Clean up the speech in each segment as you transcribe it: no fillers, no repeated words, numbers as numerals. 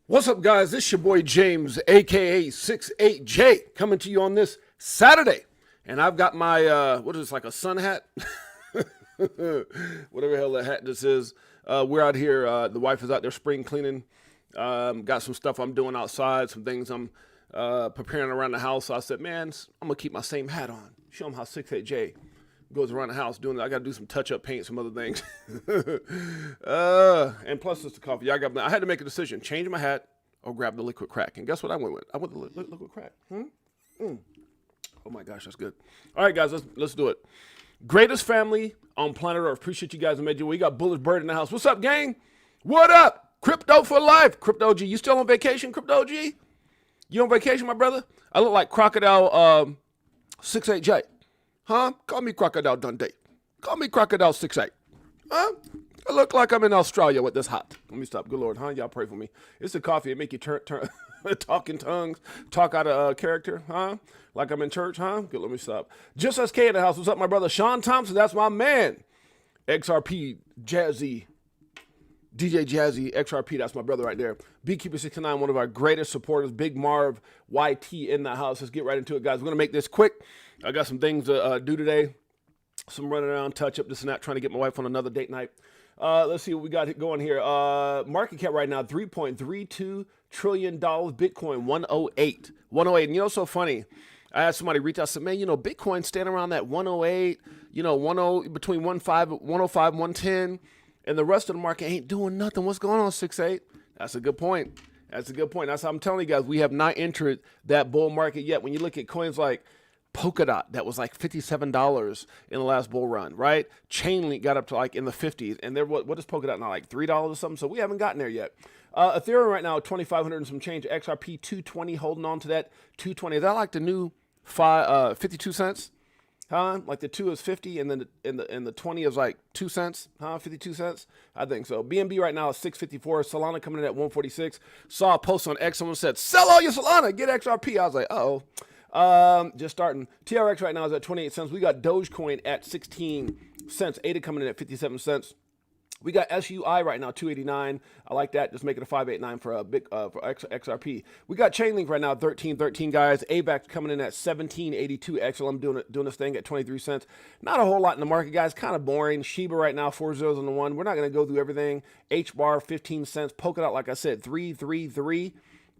What's up, guys? This is your boy James, aka 68J, coming to you on this Saturday. And I've got my, what is this, like a sun hat? Whatever the hell that hat this is. We're out here. The wife is out there spring cleaning. Got some stuff I'm doing outside, some things I'm preparing around the house. So I said, man, I'm going to keep my same hat on. Show them how 68J goes around the house doing it. I got to do some touch-up paint, some other things. And plus it's the coffee. I had to make a decision, change my hat or grab the liquid crack. And guess what I went with? I went with the liquid crack. Oh my gosh, that's good. All right, guys, let's do it. Greatest family on planet Earth. Appreciate you guys who made you. We got Bullish Bird in the house. What's up, gang? What up? Crypto for life. Crypto G. You still on vacation, Crypto G? You on vacation, my brother? I look like Crocodile 68J. Huh? Call me Crocodile Dundee. Call me Crocodile 68. Huh? I look like I'm in Australia with this hot. Let me stop. Good Lord, huh? Y'all pray for me. It's the coffee. It make you turn talk in tongues, talk out of character, huh? Like I'm in church, huh? Good, let me stop. Just SK in the house. What's up, my brother? Sean Thompson, that's my man. XRP, Jazzy, DJ Jazzy, XRP, that's my brother right there. Beekeeper69, one of our greatest supporters. Big Marv, YT in the house. Let's get right into it, guys. We're going to make this quick. I got some things to do today. Some running around, touch up, this and that, trying to get my wife on another date night. Let's see what we got going here. Market cap right now, $3.32 trillion. Bitcoin, 108. 108. And you know, so funny. I had somebody reach out and said, man, you know, Bitcoin standing around that 108, you know, between 105, 110, and the rest of the market ain't doing nothing. What's going on, 68? That's a good point. That's a good point. That's how I'm telling you guys, we have not entered that bull market yet. When you look at coins like Polkadot, that was like $57 in the last bull run, right? Chainlink got up to like in the 50s, and there, what is Polkadot now, like $3 or something? So we haven't gotten there yet. Ethereum right now, 2,500 and some change. XRP 220, holding on to that 220. Is that like the new 52 cents? Huh? Like the 2 is 50, and then the 20 is like 2 cents, huh? 52 cents? I think so. BNB right now is 654. Solana coming in at 146. Saw a post on X. Someone said, sell all your Solana, get XRP. I was like, uh-oh. Just starting. TRX right now is at 28 cents. We got Dogecoin at 16 cents. ADA coming in at 57 cents. We got SUI right now, 289. I like that. Just make it a 589 for a big for XRP. We got Chainlink right now, 1313 guys. AVAX coming in at 1782. XLM doing this thing at 23 cents. Not a whole lot in the market, guys. Kind of boring. Shiba right now, 4 zeros on the 1. We're not going to go through everything. HBAR 15 cents. Polkadot, like I said, 333.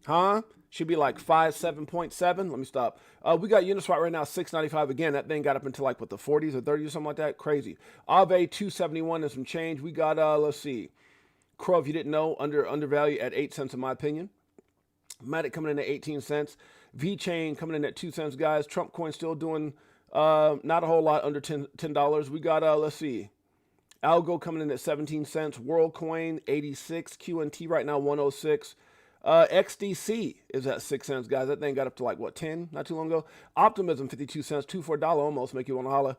Huh? Should be like 57.7. Let me stop. We got Uniswap right now, 695. Again, that thing got up into like, what, the 40s or 30s or something like that? Crazy. Aave, 271 and some change. We got, let's see. Crow, if you didn't know, undervalued at 8 cents in my opinion. Matic coming in at 18 cents. VChain coming in at 2 cents, guys. Trump coin still doing not a whole lot under $10. We got, let's see. Algo coming in at 17 cents. WorldCoin, 86. QNT right now, 106. XDC is at 6 cents, guys. That thing got up to like, what, 10 not too long ago? Optimism, 52 cents, 2 for $1 almost, make you want to holler.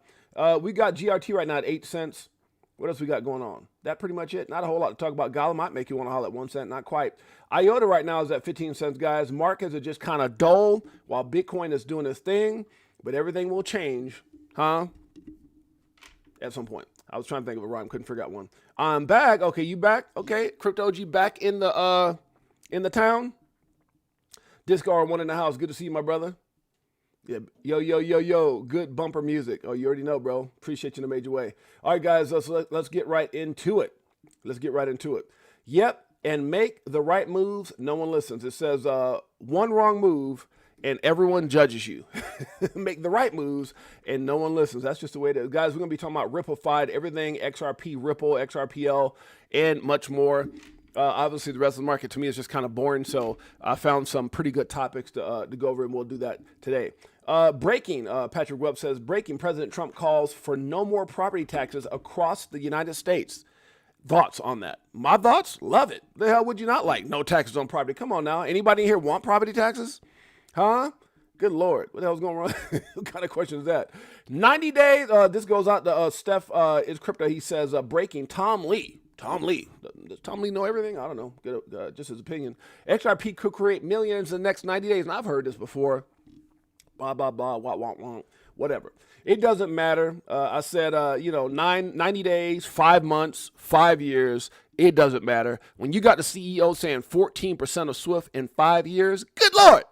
We got GRT right now at 8 cents. What else we got going on? That pretty much it. Not a whole lot to talk about. Gala might make you want to holler at 1 cent, not quite. IOTA right now is at 15 cents, guys. Markets are just kind of dull while Bitcoin is doing its thing, but everything will change, huh? At some point. I was trying to think of a rhyme, couldn't figure out one. I'm back. Okay, you back? Okay, Crypto G back in the town. Disco R1 in the house. Good to see you, my brother. Yeah, yo. Good bumper music. Oh, you already know, bro. Appreciate you in a major way. All right, guys, let's get right into it. Let's get right into it. Yep, and make the right moves. No one listens. It says one wrong move and everyone judges you. Make the right moves and no one listens. That's just the way it is. Guys, we're going to be talking about Ripple-FIED, everything XRP, Ripple, XRPL, and much more. Obviously, the rest of the market to me is just kind of boring, so I found some pretty good topics to go over, and we'll do that today. Breaking, Patrick Webb says, breaking, President Trump calls for no more property taxes across the United States. Thoughts on that? My thoughts? Love it. The hell would you not like? No taxes on property. Come on now. Anybody in here want property taxes? Huh? Good Lord. What the hell's going on? What kind of question is that? 90 days. This goes out to Steph is crypto. He says, breaking, Tom Lee. Does Tom Lee know everything? I don't know. Just his opinion. XRP could create millions in the next 90 days. And I've heard this before. blah, blah, blah, wah, wah, wah, whatever. It doesn't matter. I said, 90 days, 5 months, 5 years. It doesn't matter. When you got the CEO saying 14% of Swift in 5 years, good Lord.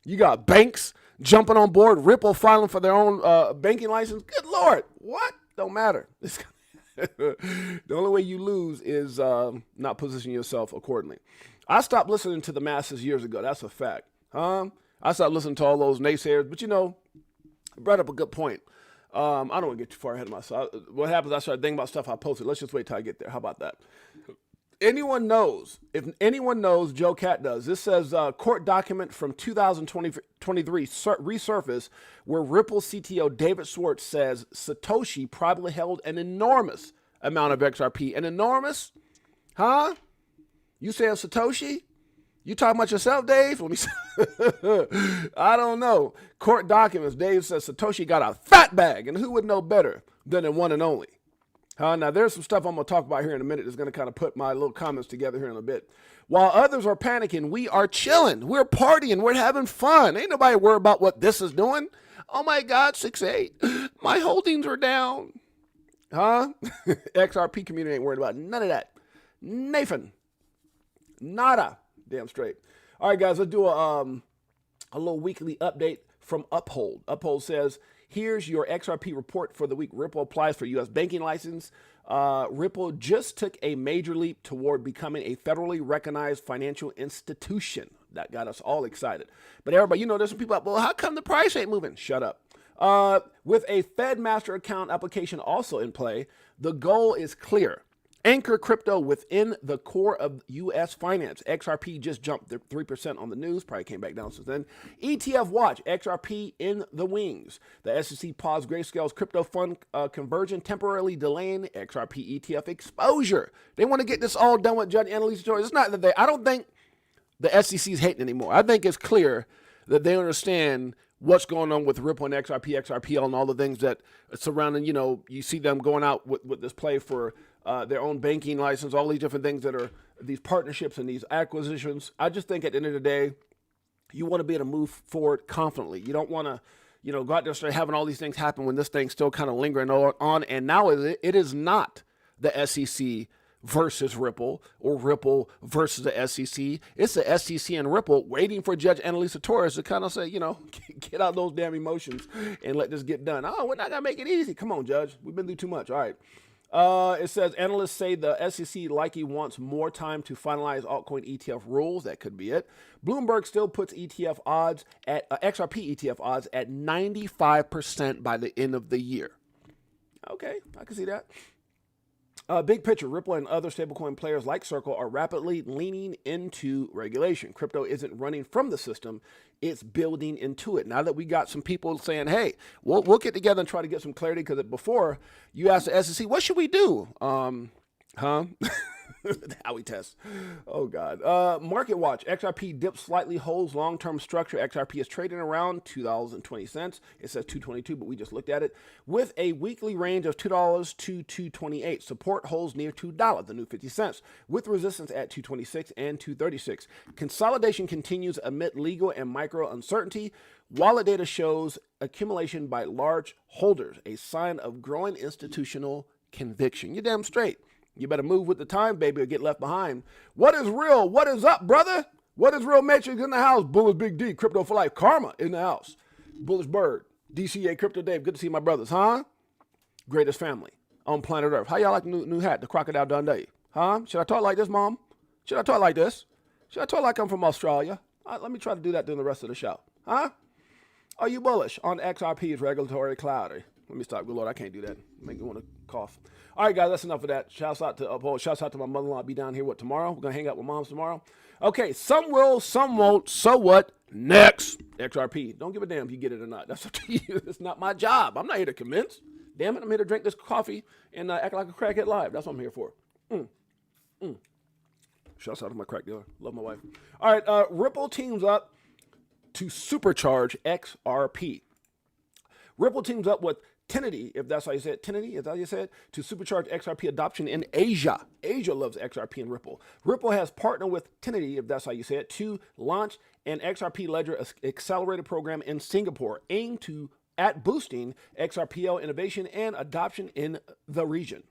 You got banks jumping on board, Ripple filing for their own banking license. Good Lord. What? Don't matter. The only way you lose is not positioning yourself accordingly. I stopped listening to the masses years ago. That's a fact. I stopped listening to all those naysayers. But, I brought up a good point. I don't want to get too far ahead of myself. What happens, I start thinking about stuff I posted. Let's just wait till I get there. How about that? Anyone knows, if anyone knows, Joe Cat does. This says court document from 2023 resurfaced where Ripple CTO David Schwartz says Satoshi probably held an enormous amount of XRP. An enormous? Huh? You saying Satoshi? You talking about yourself, Dave? Let me see. I don't know. Court documents, Dave says Satoshi got a fat bag, and who would know better than the one and only? Now, there's some stuff I'm going to talk about here in a minute that's going to kind of put my little comments together here in a bit. While others are panicking, we are chilling. We're partying. We're having fun. Ain't nobody worried about what this is doing. Oh, my God, 6.8. My holdings are down. Huh? XRP community ain't worried about none of that. Nathan. Nada. Damn straight. All right, guys, let's do a little weekly update from Uphold. Uphold says, here's your XRP report for the week. Ripple applies for U.S. banking license. Ripple just took a major leap toward becoming a federally recognized financial institution. That got us all excited. But everybody, there's some people out, well, how come the price ain't moving? Shut up. With a Fed master account application also in play, the goal is clear. Anchor crypto within the core of U.S. finance. XRP just jumped 3% on the news. Probably came back down since then. ETF watch. XRP in the wings. The SEC paused Grayscale's crypto fund conversion, temporarily delaying XRP ETF exposure. They want to get this all done with Judge Annalisa Torres. It's not that I don't think the SEC is hating anymore. I think it's clear that they understand what's going on with Ripple and XRP and all the things that surrounding, you see them going out with this play for their own banking license, all these different things that are these partnerships and these acquisitions. I just think at the end of the day, you want to be able to move forward confidently. You don't want to, go out there and start having all these things happen when this thing's still kind of lingering on. And now it is not the SEC versus Ripple or Ripple versus the SEC. It's the SEC and Ripple waiting for Judge Annalisa Torres to kind of say, get out those damn emotions and let this get done. Oh, we're not going to make it easy. Come on, Judge. We've been through too much. All right. It says analysts say the SEC likely wants more time to finalize altcoin ETF rules. That could be it. Bloomberg still puts ETF odds at XRP ETF odds at 95% by the end of the year. Okay, I can see that. Big picture, Ripple and other stablecoin players like Circle are rapidly leaning into regulation. Crypto isn't running from the system, it's building into it. Now that we got some people saying, hey, we'll get together and try to get some clarity, because before you asked the SEC, what should we do? How we test. Oh, God. Market watch. XRP dips slightly, holds long-term structure. XRP is trading around $2.20. It says $2.22, but we just looked at it. With a weekly range of $2 to $2.28. Support holds near $2, the new 50 cents, with resistance at $2.26 and $2.36. Consolidation continues amid legal and micro uncertainty. Wallet data shows accumulation by large holders, a sign of growing institutional conviction. You're damn straight. You better move with the time, baby, or get left behind. What is real? What is up, brother? What is real? Matrix in the house. Bullish Big D, Crypto for Life. Karma in the house. Bullish Bird, DCA, Crypto Dave. Good to see my brothers, huh? Greatest family on planet Earth. How y'all like the new hat, the Crocodile Dundee? Huh? Should I talk like this, Mom? Should I talk like this? Should I talk like I'm from Australia? Let me try to do that during the rest of the show. Huh? Are you bullish on XRP's regulatory cloudy? Let me stop. Good Lord, I can't do that. Make me want to cough. All right, guys, that's enough of that. Shouts out to Uphold. Shouts out to my mother-in-law. I'll be down here, tomorrow? We're going to hang out with moms tomorrow. Okay, some will, some won't. So what? Next. XRP. Don't give a damn if you get it or not. That's up to you. It's not my job. I'm not here to convince. Damn it, I'm here to drink this coffee and act like a crackhead live. That's what I'm here for. Shouts out to my crack dealer. Love my wife. All right, Ripple teams up to supercharge XRP. Ripple teams up with Tinity, if that's how you say it, Tinity, is that how you say it, to supercharge XRP adoption in Asia. Asia loves XRP and Ripple. Ripple has partnered with Tinity, if that's how you say it, to launch an XRP Ledger accelerator program in Singapore, aimed at boosting XRPL innovation and adoption in the region.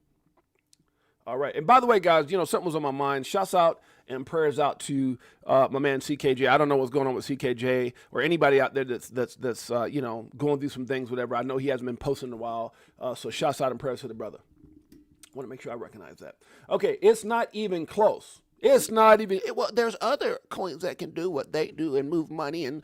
All right. And by the way, guys, something was on my mind. Shouts out and prayers out to my man CKJ. I don't know what's going on with CKJ or anybody out there that's going through some things, whatever. I know he hasn't been posting in a while. So shouts out and prayers to the brother. I want to make sure I recognize that. Okay. It's not even close. It's not even, well, there's other coins that can do what they do and move money and,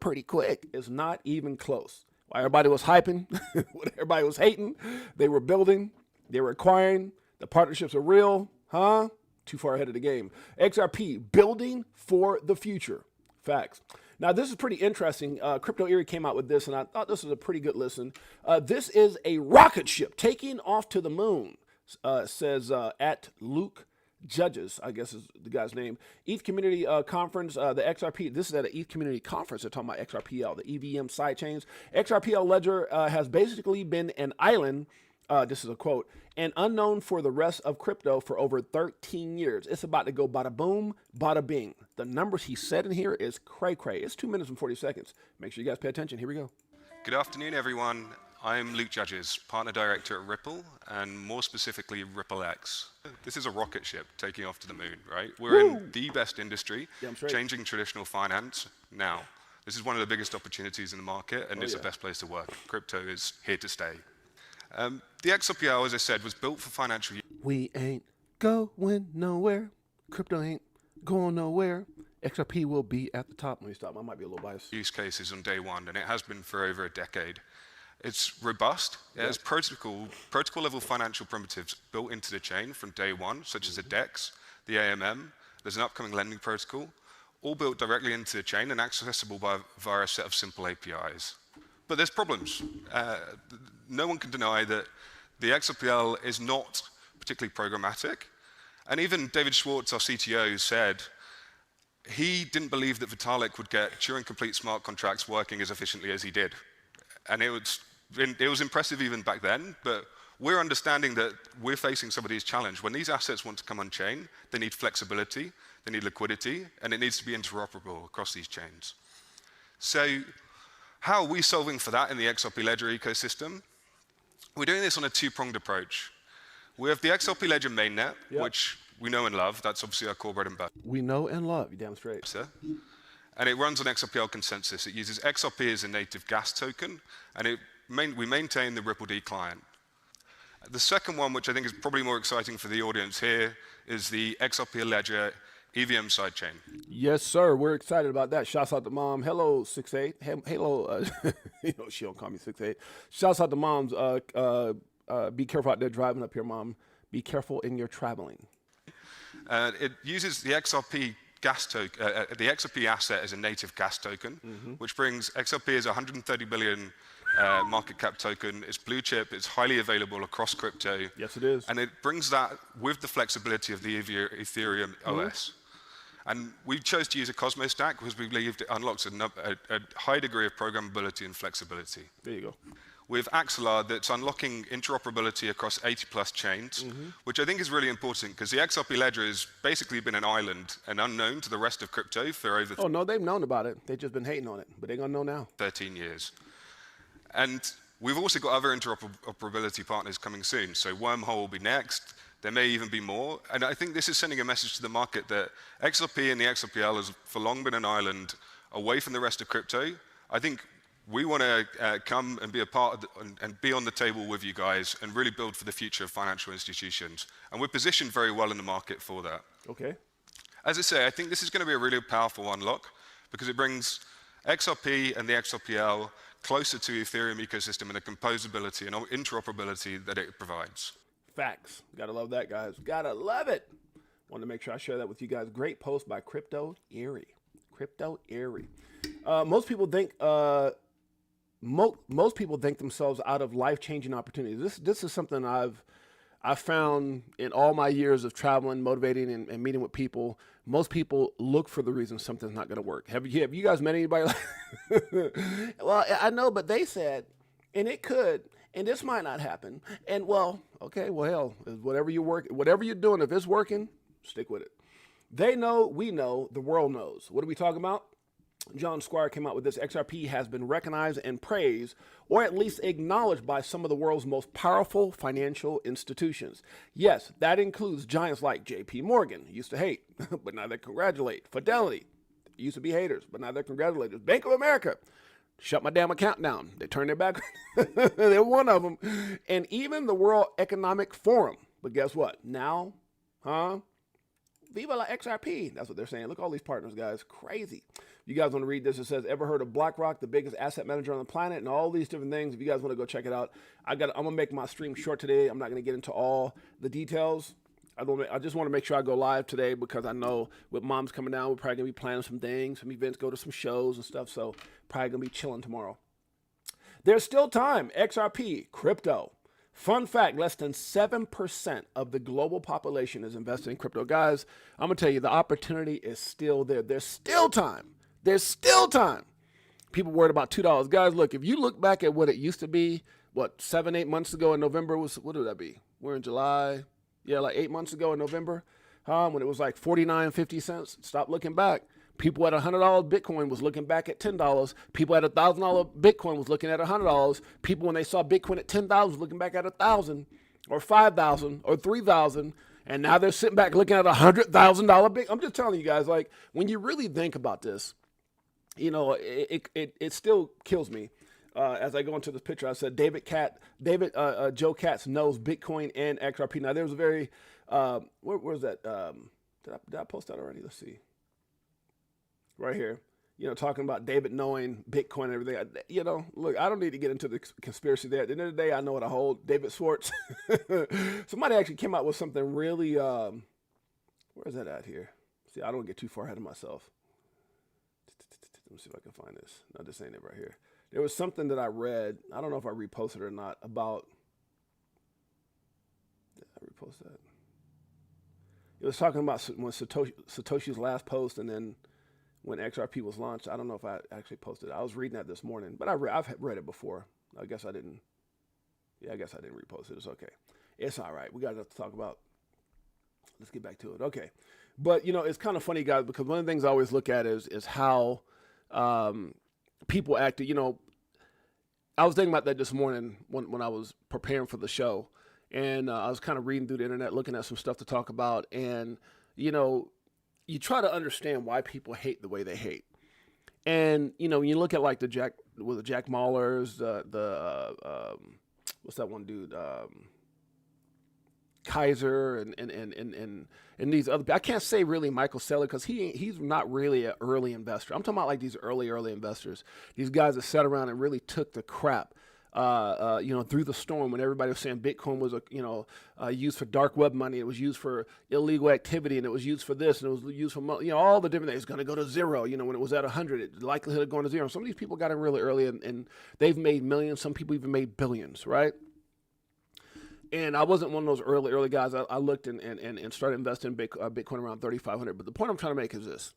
pretty quick. It's not even close. While everybody was hyping, when everybody was hating, they were building, they were acquiring. The partnerships are real, huh? Too far ahead of the game. XRP, building for the future. Facts. Now, this is pretty interesting. Crypto Erie came out with this, and I thought this was a pretty good listen. This is a rocket ship taking off to the moon, says at Luke Judges, I guess is the guy's name. ETH Community Conference, the XRP, this is at an ETH Community Conference. They're talking about XRPL, the EVM sidechains. XRPL Ledger has basically been an island, this is a quote, and unknown for the rest of crypto for over 13 years. It's about to go bada boom, bada bing. The numbers he said in here is cray cray. It's 2 minutes and 40 seconds. Make sure you guys pay attention. Here we go. Good afternoon, everyone. I'm Luke Judges, Partner Director at Ripple, and more specifically, RippleX. This is a rocket ship taking off to the moon, right? We're in the best industry, changing traditional finance now. This is one of the biggest opportunities in the market, and it's the best place to work. Crypto is here to stay. The XRP-A, as I said, was built for financial use. We ain't going nowhere. Crypto ain't going nowhere. XRP will be at the top. Let me stop. I might be a little biased. Use cases on day one, and it has been for over a decade. It's robust. It has protocol level financial primitives built into the chain from day one, such as the DEX, the AMM. There's an upcoming lending protocol, all built directly into the chain and accessible via a set of simple APIs. But there's problems. No one can deny that the XRPL is not particularly programmatic. And even David Schwartz, our CTO, said he didn't believe that Vitalik would get Turing-complete smart contracts working as efficiently as he did. And it was impressive even back then, but we're understanding that we're facing some of these challenges. When these assets want to come on chain, they need flexibility, they need liquidity, and it needs to be interoperable across these chains. So how are we solving for that in the XRP Ledger ecosystem? We're doing this on a two-pronged approach. We have the XRP Ledger mainnet, which we know and love. That's obviously our core bread and butter. We know and love, you damn straight. And it runs on XRPL consensus. It uses XRP as a native gas token, and we maintain the RippleD client. The second one, which I think is probably more exciting for the audience here, is the XRP Ledger EVM sidechain. Yes, sir. We're excited about that. Shouts out to Mom. Hello, 6'8". Hello. She don't call me 6'8". Shouts out to Moms. Be careful out there driving up here, Mom. Be careful in your traveling. It uses the XRP gas token, the XRP asset as a native gas token, which brings XRP as a 130 billion market cap token. It's blue chip. It's highly available across crypto. Yes, it is. And it brings that with the flexibility of the Ethereum OS. And we chose to use a Cosmos stack because we believed it unlocks a high degree of programmability and flexibility. There you go. With Axelar, that's unlocking interoperability across 80+ chains, which I think is really important because the XRP Ledger has basically been an island and unknown to the rest of crypto for over... Oh, no, they've known about it. They've just been hating on it, but they're going to know now. 13 years. And we've also got other interoperability partners coming soon. So Wormhole will be next. There may even be more. And I think this is sending a message to the market that XRP and the XRPL has for long been an island away from the rest of crypto. I think we want to come and be a part of and be on the table with you guys and really build for the future of financial institutions. And we're positioned very well in the market for that. Okay. As I say, I think this is going to be a really powerful unlock because it brings XRP and the XRPL closer to the Ethereum ecosystem and the composability and interoperability that it provides. Facts. Gotta love that, guys. Gotta love it. Wanted to make sure I share that with you guys. Great post by Crypto Erie. Crypto Erie. Most people think most people think themselves out of life-changing opportunities. This is something I've found in all my years of traveling, motivating, and meeting with people. Most people look for the reason something's not going to work. Have you guys met anybody like? Well, I know, but they said, and it could, and this might not happen. And well, okay, well, hell, whatever you're doing, if it's working, stick with it. They know, we know, the world knows. What are we talking about? John Squire came out with this. XRP has been recognized and praised, or at least acknowledged by some of the world's most powerful financial institutions. Yes, that includes giants like JP Morgan, used to hate, but now they congratulate. Fidelity, used to be haters, but now they're congratulators. Bank of America, shut my damn account down. They turned their back. They're one of them. And even the World Economic Forum. But guess what? Now, Viva la XRP. That's what they're saying. Look at all these partners, guys. Crazy. You guys want to read this? It says, ever heard of BlackRock, the biggest asset manager on the planet, and all these different things. If you guys want to go check it out, I'm going to make my stream short today. I'm not going to get into all the details. I just want to make sure I go live today because I know with mom's coming down, we're probably going to be planning some things, some events, go to some shows and stuff. So probably going to be chilling tomorrow. There's still time. XRP, crypto. Fun fact, less than 7% of the global population is invested in crypto. Guys, I'm going to tell you, the opportunity is still there. There's still time. There's still time. People worried about $2. Guys, look, if you look back at what it used to be, 7-8 months ago in November, what would that be? We're in July. Yeah, like 8 months ago in November, when it was like 49, 50 cents. Stop looking back. People at $100 Bitcoin was looking back at $10. People at $1,000 Bitcoin was looking at $100. People, when they saw Bitcoin at 10,000, was looking back at 1,000 or 5,000 or 3,000. And now they're sitting back looking at $100,000 Bitcoin. I'm just telling you guys, like, when you really think about this, you know, it still kills me. As I go into this picture, I said Joe Katz knows Bitcoin and XRP. Now, there was a very, where's that? Did I post that already? Let's see. Right here, you know, talking about David knowing Bitcoin and everything. You know, look, I don't need to get into the conspiracy there. At the end of the day, I know what I hold. David Schwartz. Somebody actually came out with something really, where is that at here? See, I don't get too far ahead of myself. Let me see if I can find this. No, this ain't it right here. There was something that I read. I don't know if I reposted it or not about, did I repost that? It was talking about when Satoshi's last post and then when XRP was launched. I don't know if I actually posted it. I was reading that this morning, but I've read it before. I guess I didn't. Yeah, I guess I didn't repost it. It's okay. It's all right. We got enough to talk about. Let's get back to it. Okay. But, you know, it's kind of funny, guys, because one of the things I always look at is how people acted. You know, I was thinking about that this morning when I was preparing for the show. And I was kind of reading through the internet, looking at some stuff to talk about. And, you know, you try to understand why people hate the way they hate. And, you know, when you look at like the Jack Mahlers, what's that one dude? Kaiser and these other, I can't say really Michael Saylor because he's not really an early investor. I'm talking about like these early investors. These guys that sat around and really took the crap, you know, through the storm when everybody was saying Bitcoin was, used for dark web money. It was used for illegal activity, and it was used for this, and it was used for, you know, all the different things. It's going to go to zero. You know, when it was at 100, the likelihood of going to zero. Some of these people got in really early, and they've made millions. Some people even made billions, right? And I wasn't one of those early guys. I looked and started investing in Bitcoin around 3,500. But the point I'm trying to make is this: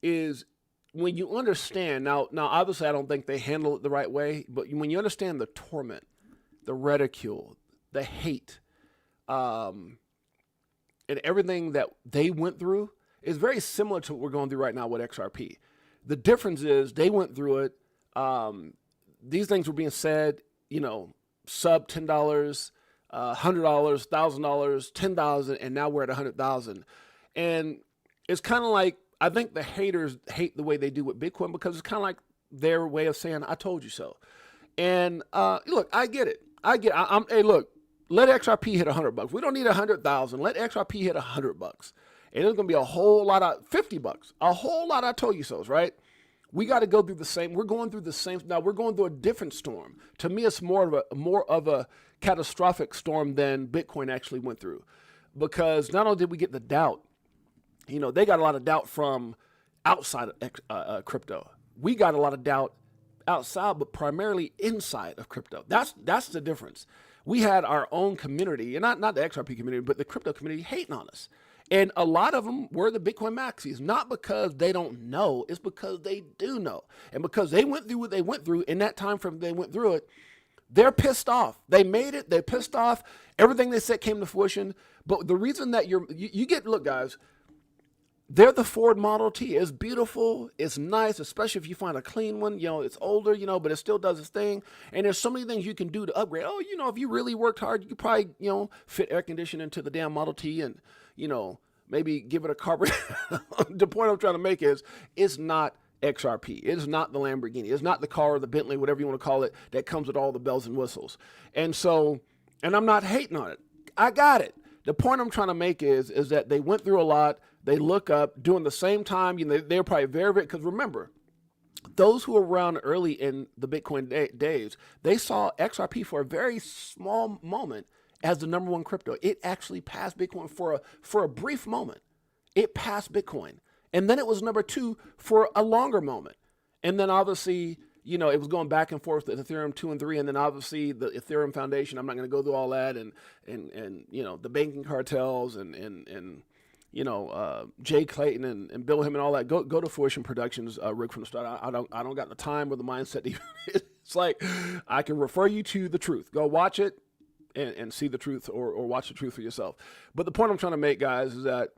is when you understand now obviously I don't think they handle it the right way. But when you understand the torment, the ridicule, the hate, and everything that they went through is very similar to what we're going through right now with XRP. The difference is they went through it. These things were being said, you know, sub $10, $100, $1,000, $10,000, and now we're at 100,000. And it's kind of like, I think the haters hate the way they do with Bitcoin because it's kind of like their way of saying, I told you so. And look, I get it. Hey, look, let XRP hit $100. We don't need 100,000. Let XRP hit $100. And there's going to be a whole lot of $50, a whole lot of I told you so's, right? We got to go through the same. We're going through the same. Now we're going through a different storm. To me, it's more of a catastrophic storm than Bitcoin actually went through, because not only did we get the doubt, you know, they got a lot of doubt from outside of crypto. We got a lot of doubt outside, but primarily inside of crypto. That's the difference. We had our own community, and not the XRP community, but the crypto community hating on us. And a lot of them were the Bitcoin maxis, not because they don't know, it's because they do know. And because they went through what they went through in that time frame they went through it, they're pissed off. They made it. They're pissed off. Everything they said came to fruition. But the reason that you get, look, guys, they're the Ford Model T. It's beautiful. It's nice, especially if you find a clean one. You know, it's older, you know, but it still does its thing. And there's so many things you can do to upgrade. Oh, you know, if you really worked hard, you could probably, you know, fit air conditioning into the damn Model T and, you know, maybe give it a carburetor. The point I'm trying to make is it's not XRP. It's not the Lamborghini. It's not the car or the Bentley, whatever you want to call it, that comes with all the bells and whistles. And so, and I'm not hating on it. I got it. The point I'm trying to make is that they went through a lot. They look up during the same time. You know, they're probably very, because remember, those who were around early in the Bitcoin days, they saw XRP for a very small moment as the number one crypto. It actually passed Bitcoin for a brief moment. It passed Bitcoin. And then it was number two for a longer moment. And then obviously, you know, it was going back and forth with Ethereum 2 and 3. And then obviously the Ethereum Foundation, I'm not going to go through all that. And you know, the banking cartels and you know, Jay Clayton and Bill Him and all that. Go to Fruition Productions, Rick, from the start. I don't got the time or the mindset to even, it's like, I can refer you to the truth. Go watch it and see the truth, or watch the truth for yourself. But the point I'm trying to make, guys, is that,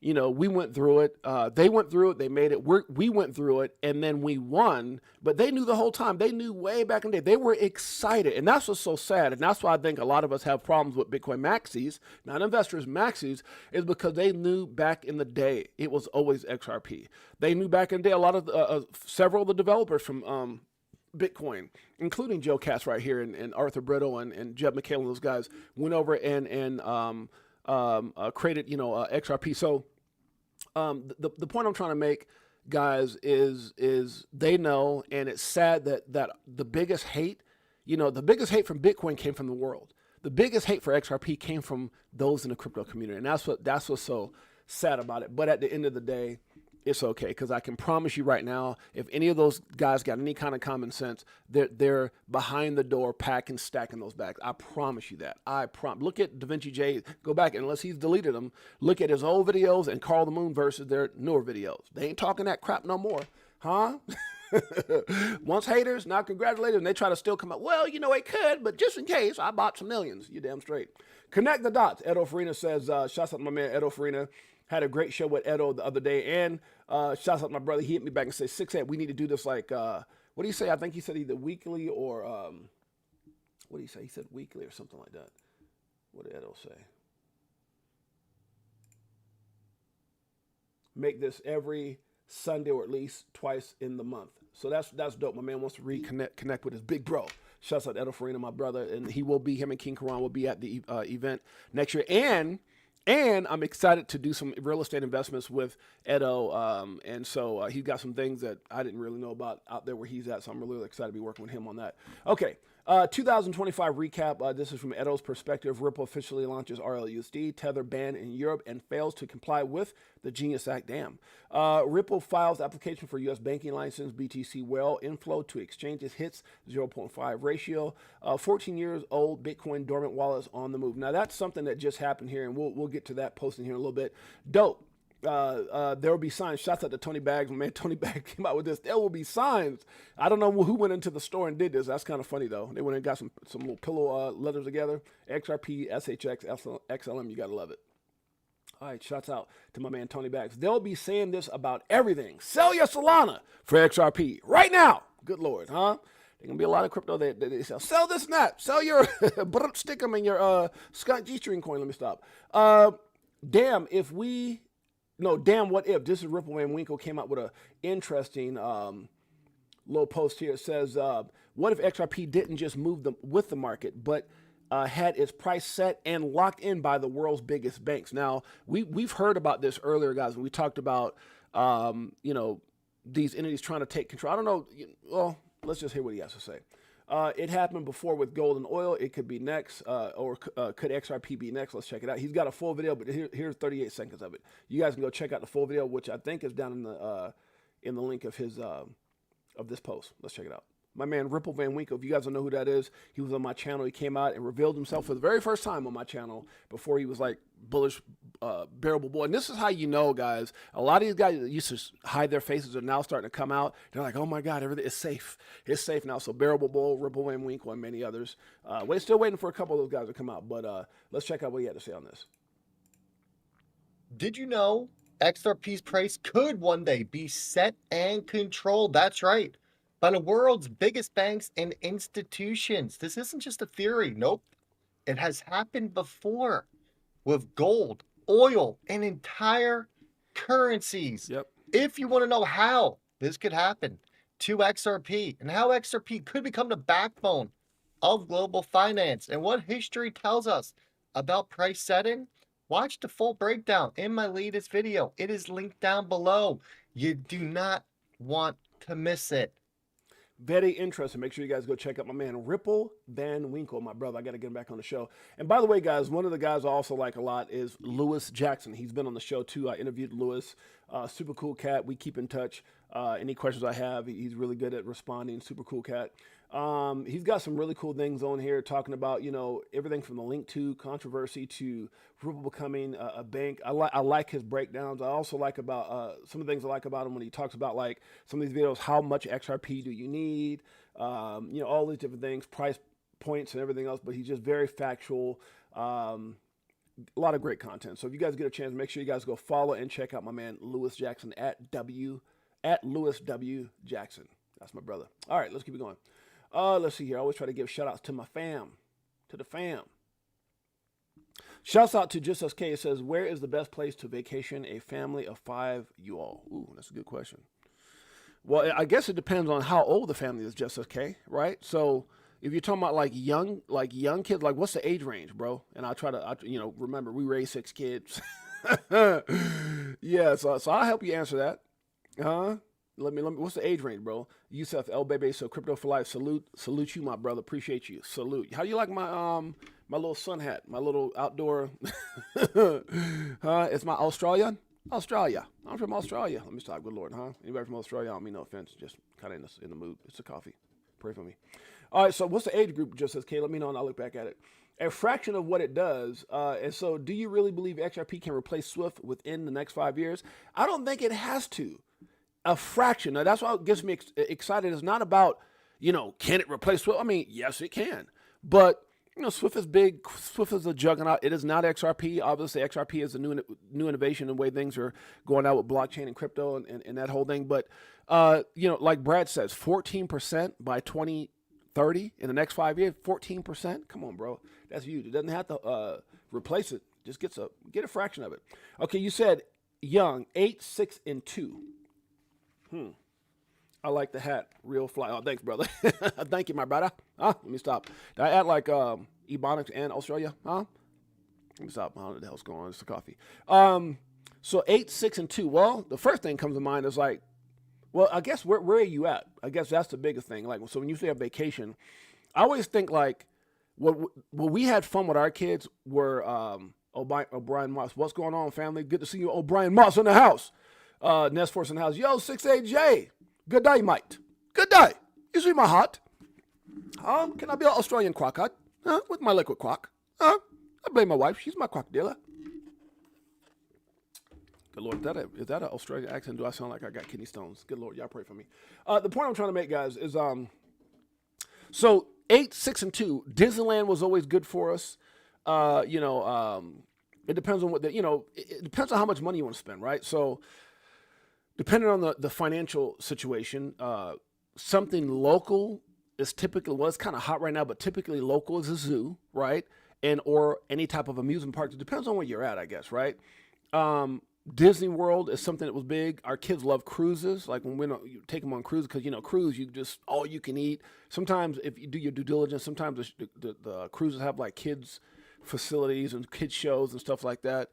you know, we went through it. They went through it. They made it work. We went through it, and then we won. But they knew the whole time. They knew way back in the day. They were excited, and that's what's so sad. And that's why I think a lot of us have problems with Bitcoin maxis, not investors, maxis, is because they knew back in the day it was always XRP. They knew back in the day. A lot of several of the developers from Bitcoin, including Joe Katz right here and Arthur Brittle and Jeb McHale and those guys, went over and created, you know, XRP. So the point I'm trying to make, guys, is they know, and it's sad that the biggest hate, you know, the biggest hate from Bitcoin came from the world. The biggest hate for XRP came from those in the crypto community, and that's what's so sad about it. But at the end of the day, it's okay, because I can promise you right now, if any of those guys got any kind of common sense, they're behind the door packing, stacking those bags. I promise you that. Look at Da Vinci J. Go back, unless he's deleted them, look at his old videos and Carl the Moon versus their newer videos. They ain't talking that crap no more, huh? Once haters, now congratulations, and they try to still come up. Well, you know, it could, but just in case, I bought some millions. You damn straight. Connect the dots. Edo Farina says, shouts out to my man Edo Farina. Had a great show with Edo the other day, and shouts out to my brother. He hit me back and said, 6-8, we need to do this like, what do you say? I think he said either weekly or, what do you say? He said weekly or something like that. What did Edo say? Make this every Sunday or at least twice in the month. So that's dope. My man wants to connect with his big bro. Shouts out to Edo Farina, my brother, and him and King Karan will be at the event next year. And I'm excited to do some real estate investments with Edo. And so he's got some things that I didn't really know about out there where he's at. So I'm really excited to be working with him on that. Okay. 2025 recap. This is from Edo's perspective. Ripple officially launches RLUSD. Tether banned in Europe and fails to comply with the Genius Act. Damn. Ripple files application for U.S. banking license. BTC well inflow to exchanges hits 0.5 ratio. 14 years old Bitcoin dormant wallets on the move. Now that's something that just happened here, and we'll get to that posting here in a little bit. Dope. There will be signs. Shouts out to Tony Baggs. My man Tony Baggs came out with this. There will be signs. I don't know who went into the store and did this. That's kind of funny though. They went and got some little pillow letters together. XRP, SHX, XLM. You gotta love it. All right, shouts out to my man Tony Baggs. They'll be saying this about everything. Sell your Solana for XRP right now. Good Lord, huh? There's gonna be a lot of crypto that they sell this and that. Sell your stick them in your Scott G-string coin. Let me stop. Damn what if? This is Ripple Man Winkle came out with an interesting little post here. It says, what if XRP didn't just move with the market, but had its price set and locked in by the world's biggest banks? Now, we've heard about this earlier, guys, when we talked about, you know, these entities trying to take control. I don't know. Well, let's just hear what he has to say. It happened before with gold and oil. It could be next, or could XRP be next? Let's check it out. He's got a full video, but here's 38 seconds of it. You guys can go check out the full video, which I think is down in the link of his of this post. Let's check it out. My man Ripple Van Winkle, if you guys don't know who that is, he was on my channel. He came out and revealed himself for the very first time on my channel before he was like bullish bearable bull. And this is how you know, guys. A lot of these guys that used to hide their faces are now starting to come out. They're like, oh my God, everything is safe. It's safe now. So bearable bull, Ripple and Winkle, and many others. We're still waiting for a couple of those guys to come out. But let's check out what he had to say on this. Did you know XRP's price could one day be set and controlled? That's right, by the world's biggest banks and institutions. This isn't just a theory. Nope. It has happened before with gold, oil, and entire currencies. Yep. If you want to know how this could happen to XRP and how XRP could become the backbone of global finance and what history tells us about price setting, watch the full breakdown in my latest video. It is linked down below. You do not want to miss it. Very interesting. Make sure you guys go check out my man Ripple Van Winkle, my brother. I got to get him back on the show. And by the way, guys, one of the guys I also like a lot is Lewis Jackson. He's been on the show too. I interviewed Lewis. Super cool cat. We keep in touch. Any questions I have, he's really good at responding. Super cool cat. He's got some really cool things on here talking about, you know, everything from the Link 2 controversy to Ripple becoming a bank. I like his breakdowns. I also like about some of the things I like about him when he talks about like some of these videos, how much XRP do you need, you know, all these different things, price points and everything else, but he's just very factual. A lot of great content. So if you guys get a chance, make sure you guys go follow and check out my man Lewis Jackson at Lewis W Jackson. That's my brother. All right, let's keep it going. Let's see here. I always try to give shout outs to my fam, to the fam. Shouts out to Just Us K. It says, where is the best place to vacation a family of 5 you all? Ooh, that's a good question. Well, I guess it depends on how old the family is, Just Us K, right? So if you're talking about like young kids, like what's the age range, bro? And I'll try to, you know, remember we raised 6 kids. Yeah, so I'll help you answer that. Let me. What's the age range, bro? Yusuf El Bebe, so Crypto for Life. Salute you, my brother. Appreciate you. Salute. How do you like my my little sun hat? My little outdoor. It's my Australia. I'm from Australia. Let me stop. Good Lord, huh? Anybody from Australia? I don't mean no offense. Just kind of in the mood. It's a coffee. Pray for me. All right. So what's the age group? Just says K. Let me know, and I'll look back at it. A fraction of what it does. And so, do you really believe XRP can replace Swift within the next 5 years? I don't think it has to. A fraction. Now, that's what gets me excited. It's not about, you know, can it replace Swift? I mean, yes, it can. But, you know, Swift is big. Swift is a juggernaut. It is not XRP. Obviously, XRP is a new innovation in the way things are going out with blockchain and crypto and that whole thing. But, you know, like Brad says, 14% by 2030 in the next 5 years. 14%. Come on, bro. That's huge. It doesn't have to replace it. Just get a fraction of it. Okay, you said young, 8, 6, and 2. I like the hat. Real fly. Oh, thanks, brother. Thank you, my brother. Let me stop. Did I add like Ebonics and Australia? Let me stop. I don't know what the hell's going on. It's the coffee. So 8, 6, and 2. Well, the first thing comes to mind is like, well, I guess where are you at? I guess that's the biggest thing. Like, so when you say a vacation, I always think like, what we had fun with our kids were O'Brien Moss. What's going on, family? Good to see you, O'Brien Moss in the house. Nest Force in the house. Yo, 6AJ. Good day, mate. Good day. You see my hat? Can I be an Australian crock hat? With my liquid crock. I blame my wife. She's my crock dealer. Good Lord, is that an Australian accent? Do I sound like I got kidney stones? Good Lord, y'all pray for me. The point I'm trying to make, guys, is so 8, 6, and 2. Disneyland was always good for us. You know, it depends on what it depends on how much money you want to spend, right? So depending on the financial situation, something local is typically, well, it's kind of hot right now, but typically local is a zoo, right? And or any type of amusement park. It depends on where you're at, I guess, right? Disney World is something that was big. Our kids love cruises. Like when you take them on cruises, because cruise, you just all you can eat. Sometimes if you do your due diligence, sometimes the cruises have like kids facilities and kids shows and stuff like that.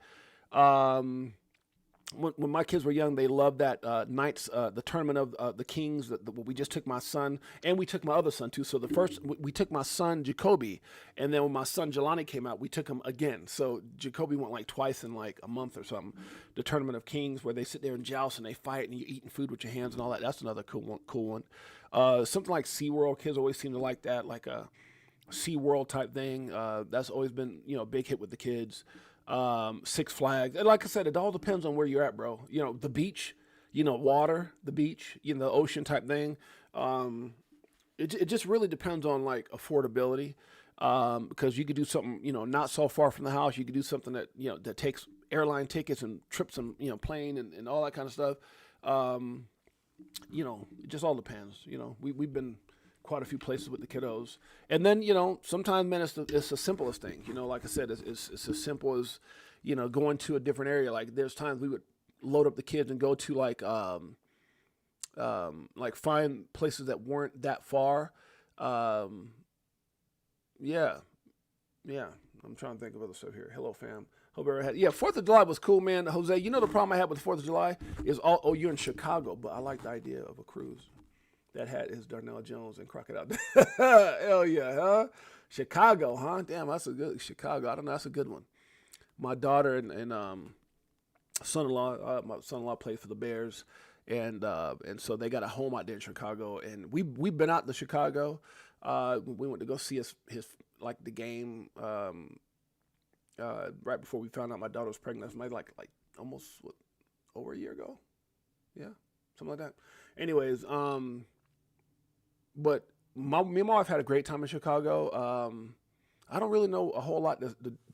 When my kids were young, they loved that the tournament of the Kings. We just took my son, and we took my other son too. So the first, we took my son Jacoby, and then when my son Jelani came out, we took him again. So Jacoby went like twice in like a month or something. The tournament of Kings, where they sit there and joust and they fight, and you're eating food with your hands and all that. That's another cool one. Something like SeaWorld, kids always seem to like that, like a SeaWorld type thing. That's always been a big hit with the kids. Six Flags. And like I said, it all depends on where you're at, bro. You know, the beach, you know, water, the beach, you know, the ocean type thing. It just really depends on like affordability. Because you could do something, you know, not so far from the house. You could do something that, you know, that takes airline tickets and trips and, you know, plane and all that kind of stuff. You know, it just all depends. You know, we've been quite a few places with the kiddos. And then, you know, sometimes, man, it's the simplest thing. You know, like I said, it's as simple as, you know, going to a different area. Like there's times we would load up the kids and go to like find places that weren't that far. Yeah. I'm trying to think of other stuff here. Hello, fam. Hope everyone had. Yeah, 4th of July was cool, man. Jose, you know the problem I had with 4th of July is you're in Chicago, but I like the idea of a cruise. That hat is Darnell Jones and Crocodile. Hell yeah, huh? Chicago, huh? Damn, that's a good Chicago. I don't know, that's a good one. My daughter and son-in-law, my son-in-law played for the Bears, and so they got a home out there in Chicago, and we've been out to Chicago. We went to go see his like the game right before we found out my daughter was pregnant. It was like almost over a year ago, yeah, something like that. Anyways, but me and my wife had a great time in Chicago. I don't really know a whole lot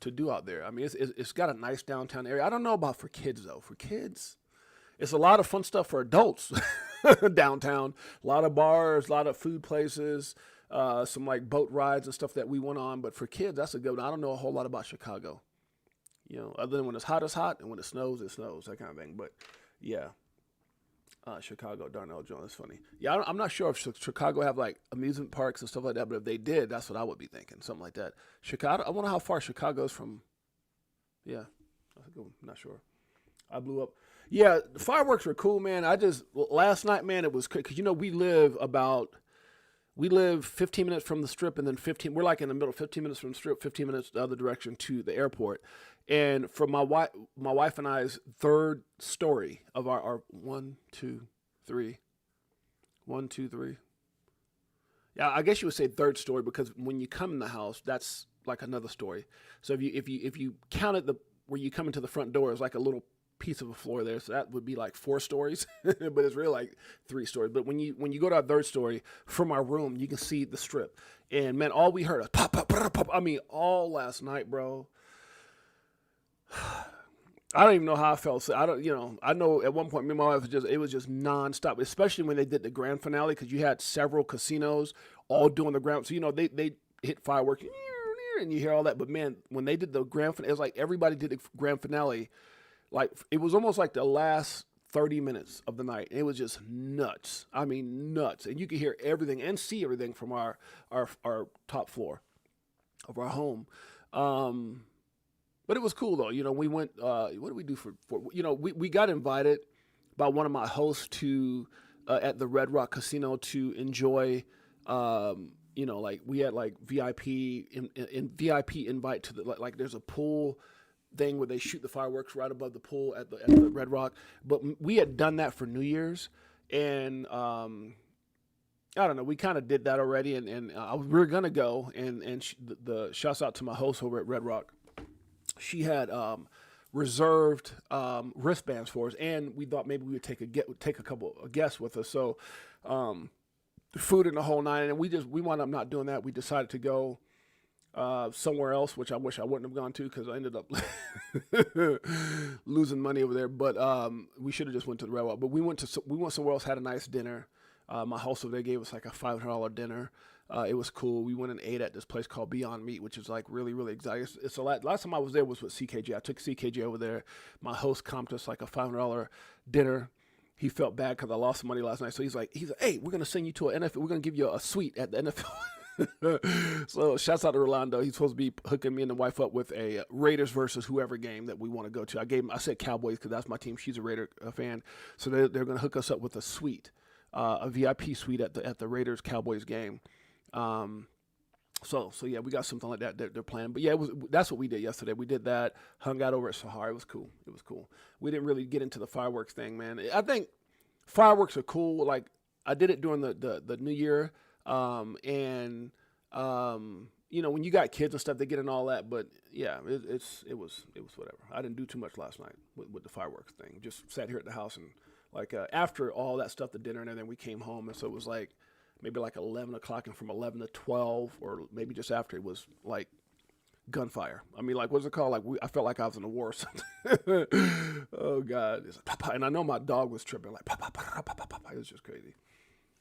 to do out there. I mean, it's got a nice downtown area. I don't know about for kids though. For kids, it's a lot of fun stuff for adults downtown. A lot of bars, a lot of food places. Some like boat rides and stuff that we went on, but for kids, that's a good one. I don't know a whole lot about Chicago, you know, other than when it's hot, and when it snows, that kind of thing. But yeah, Chicago, Darnell Jones, that's funny. Yeah, I'm not sure if Chicago have like amusement parks and stuff like that, but if they did, that's what I would be thinking, something like that. Chicago, I wonder how far Chicago's from. Yeah, that's a good one. I'm not sure. I blew up. Yeah, the fireworks were cool, man. Last night, man, it was crazy because you know we live 15 minutes from the strip and then we're like in the middle, 15 minutes from the strip, 15 minutes the other direction to the airport. And for my wife and I's third story of our 1, 2, 3. Yeah, I guess you would say third story because when you come in the house, that's like another story. So if you counted where you come into the front door, it's like a little piece of a floor there, so that would be like 4 stories, but it's really like 3 stories. But when you go to our third story from our room, you can see the strip, and man, all we heard was pop, pop, pop, pop. I mean, all last night, bro. I don't even know how I felt. So I know at one point me and my wife it was just nonstop, especially when they did the grand finale because you had several casinos all doing the grand. So they hit fireworks and you hear all that, but man, when they did the grand finale, it was like everybody did the grand finale. Like, it was almost like the last 30 minutes of the night. It was just nuts. I mean, nuts. And you could hear everything and see everything from our top floor of our home. But it was cool, though. You know, we went, what did we do for we got invited by one of my hosts to, at the Red Rock Casino to enjoy, like we had like VIP invite to like there's a pool thing where they shoot the fireworks right above the pool at the Red Rock. But we had done that for New Year's, and I don't know, we kind of did that already, and we were gonna go, and the shouts out to my host over at Red Rock. She had reserved wristbands for us, and we thought maybe we would take a couple of guests with us. So food in the whole night, and we wound up not doing that. We decided to go somewhere else, which I wish I wouldn't have gone to because I ended up losing money over there. But we should have just went to the Red Rock. But we went somewhere else, had a nice dinner. My host over there gave us like a $500 dinner. It was cool. We went and ate at this place called Beyond Meat, which is like really, really exotic. It's last time I was there was with CKJ. I took CKJ over there. My host comped us like a $500 dinner. He felt bad because I lost some money last night. So he's like, hey, we're gonna send you to an NFL. We're gonna give you a suite at the NFL. So shouts out to Rolando. He's supposed to be hooking me and the wife up with a Raiders versus whoever game that we want to go to. I said Cowboys because that's my team. She's a Raider fan, so they're going to hook us up with a suite, a VIP suite at the Raiders Cowboys game. So yeah, we got something like that they're planning. But yeah, that's what we did yesterday. We did that, hung out over at Sahara. It was cool. We didn't really get into the fireworks thing, man. I think fireworks are cool. Like I did it during the New Year. when you got kids and stuff, they get in all that. But yeah, it was whatever. I didn't do too much last night with the fireworks thing. Just sat here at the house and like after all that stuff, the dinner and everything, we came home, and so it was like maybe like 11 o'clock, and from 11 to 12, or maybe just after, it was like gunfire. I mean, like, what's it called? Like, I felt like I was in a war or something. Oh God, it's like, papa, and I know my dog was tripping, like papa, papa, papa, papa. It was just crazy.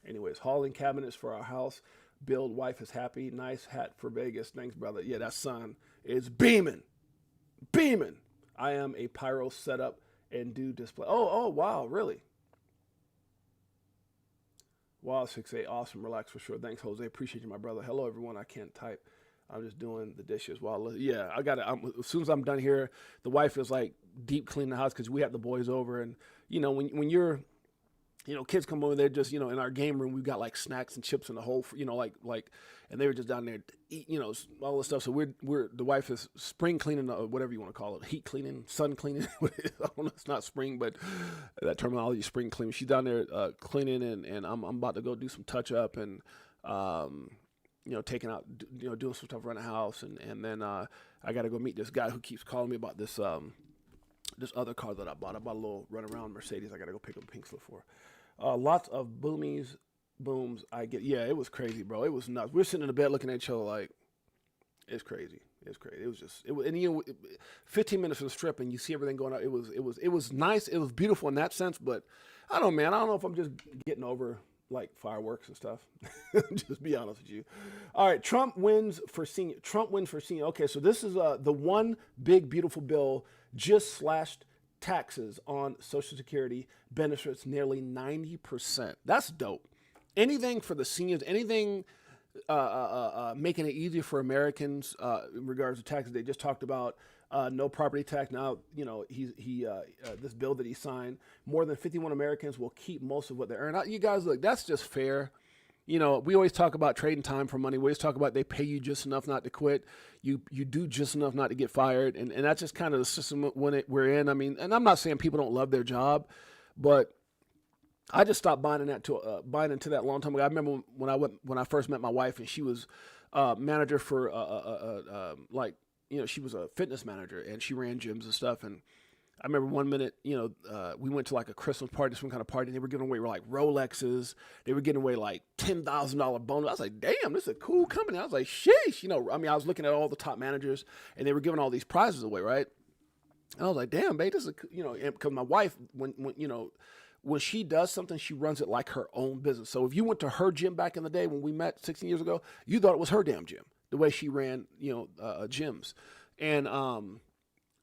Anyways, hauling cabinets for our house. Build, wife is happy. Nice hat for Vegas. Thanks, brother. Yeah, that sun is beaming. Beaming. I am a pyro setup and do display. Oh, wow, really? Wow, 6'8", awesome, relax for sure. Thanks, Jose. Appreciate you, my brother. Hello, everyone. I can't type. I'm just doing the dishes while, yeah, I got to, as soon as I'm done here, the wife is like deep cleaning the house because we have the boys over. And, when you're, kids come over there, just, in our game room, we've got like snacks and chips and the whole, and they were just down there, all this stuff. So the wife is spring cleaning, whatever you want to call it, heat cleaning, sun cleaning. I don't know, it's not spring, but that terminology, spring cleaning. She's down there cleaning, and I'm about to go do some touch up and, taking out, doing some stuff around the house. And then I got to go meet this guy who keeps calling me about this, this other car that I bought. I bought a little run around Mercedes. I got to go pick up a pink slip for. Lots of booms. Yeah, it was crazy, bro. It was nuts. We were sitting in the bed looking at each other like, it's crazy. It's crazy. It was just, and 15 minutes from the strip and you see everything going on. It was nice. It was beautiful in that sense, but I don't know, man. I don't know if I'm just getting over like fireworks and stuff. Just be honest with you. All right. Trump wins for senior. Okay. So this is the one big, beautiful bill just slashed taxes on Social Security benefits nearly 90%. That's dope. Anything for the seniors, anything making it easier for Americans in regards to taxes. They just talked about no property tax. Now, this bill that he signed, more than 51 Americans will keep most of what they earn. You guys, look, that's just fair. We always talk about trading time for money. We always talk about they pay you just enough not to quit. You do just enough not to get fired. And that's just kind of the system we're in. I mean, and I'm not saying people don't love their job, but I just stopped buying into that a long time ago. I remember when I first met my wife, and she was manager for she was a fitness manager, and she ran gyms and stuff. And I remember one minute, we went to like a Christmas party, some kind of party, and they were giving away like Rolexes. They were giving away like $10,000 bonus. I was like, damn, this is a cool company. I was like, sheesh. I was looking at all the top managers, and they were giving all these prizes away, right? And I was like, damn, babe, this is, because my wife, when she does something, she runs it like her own business. So if you went to her gym back in the day when we met 16 years ago, you thought it was her damn gym, the way she ran, gyms. And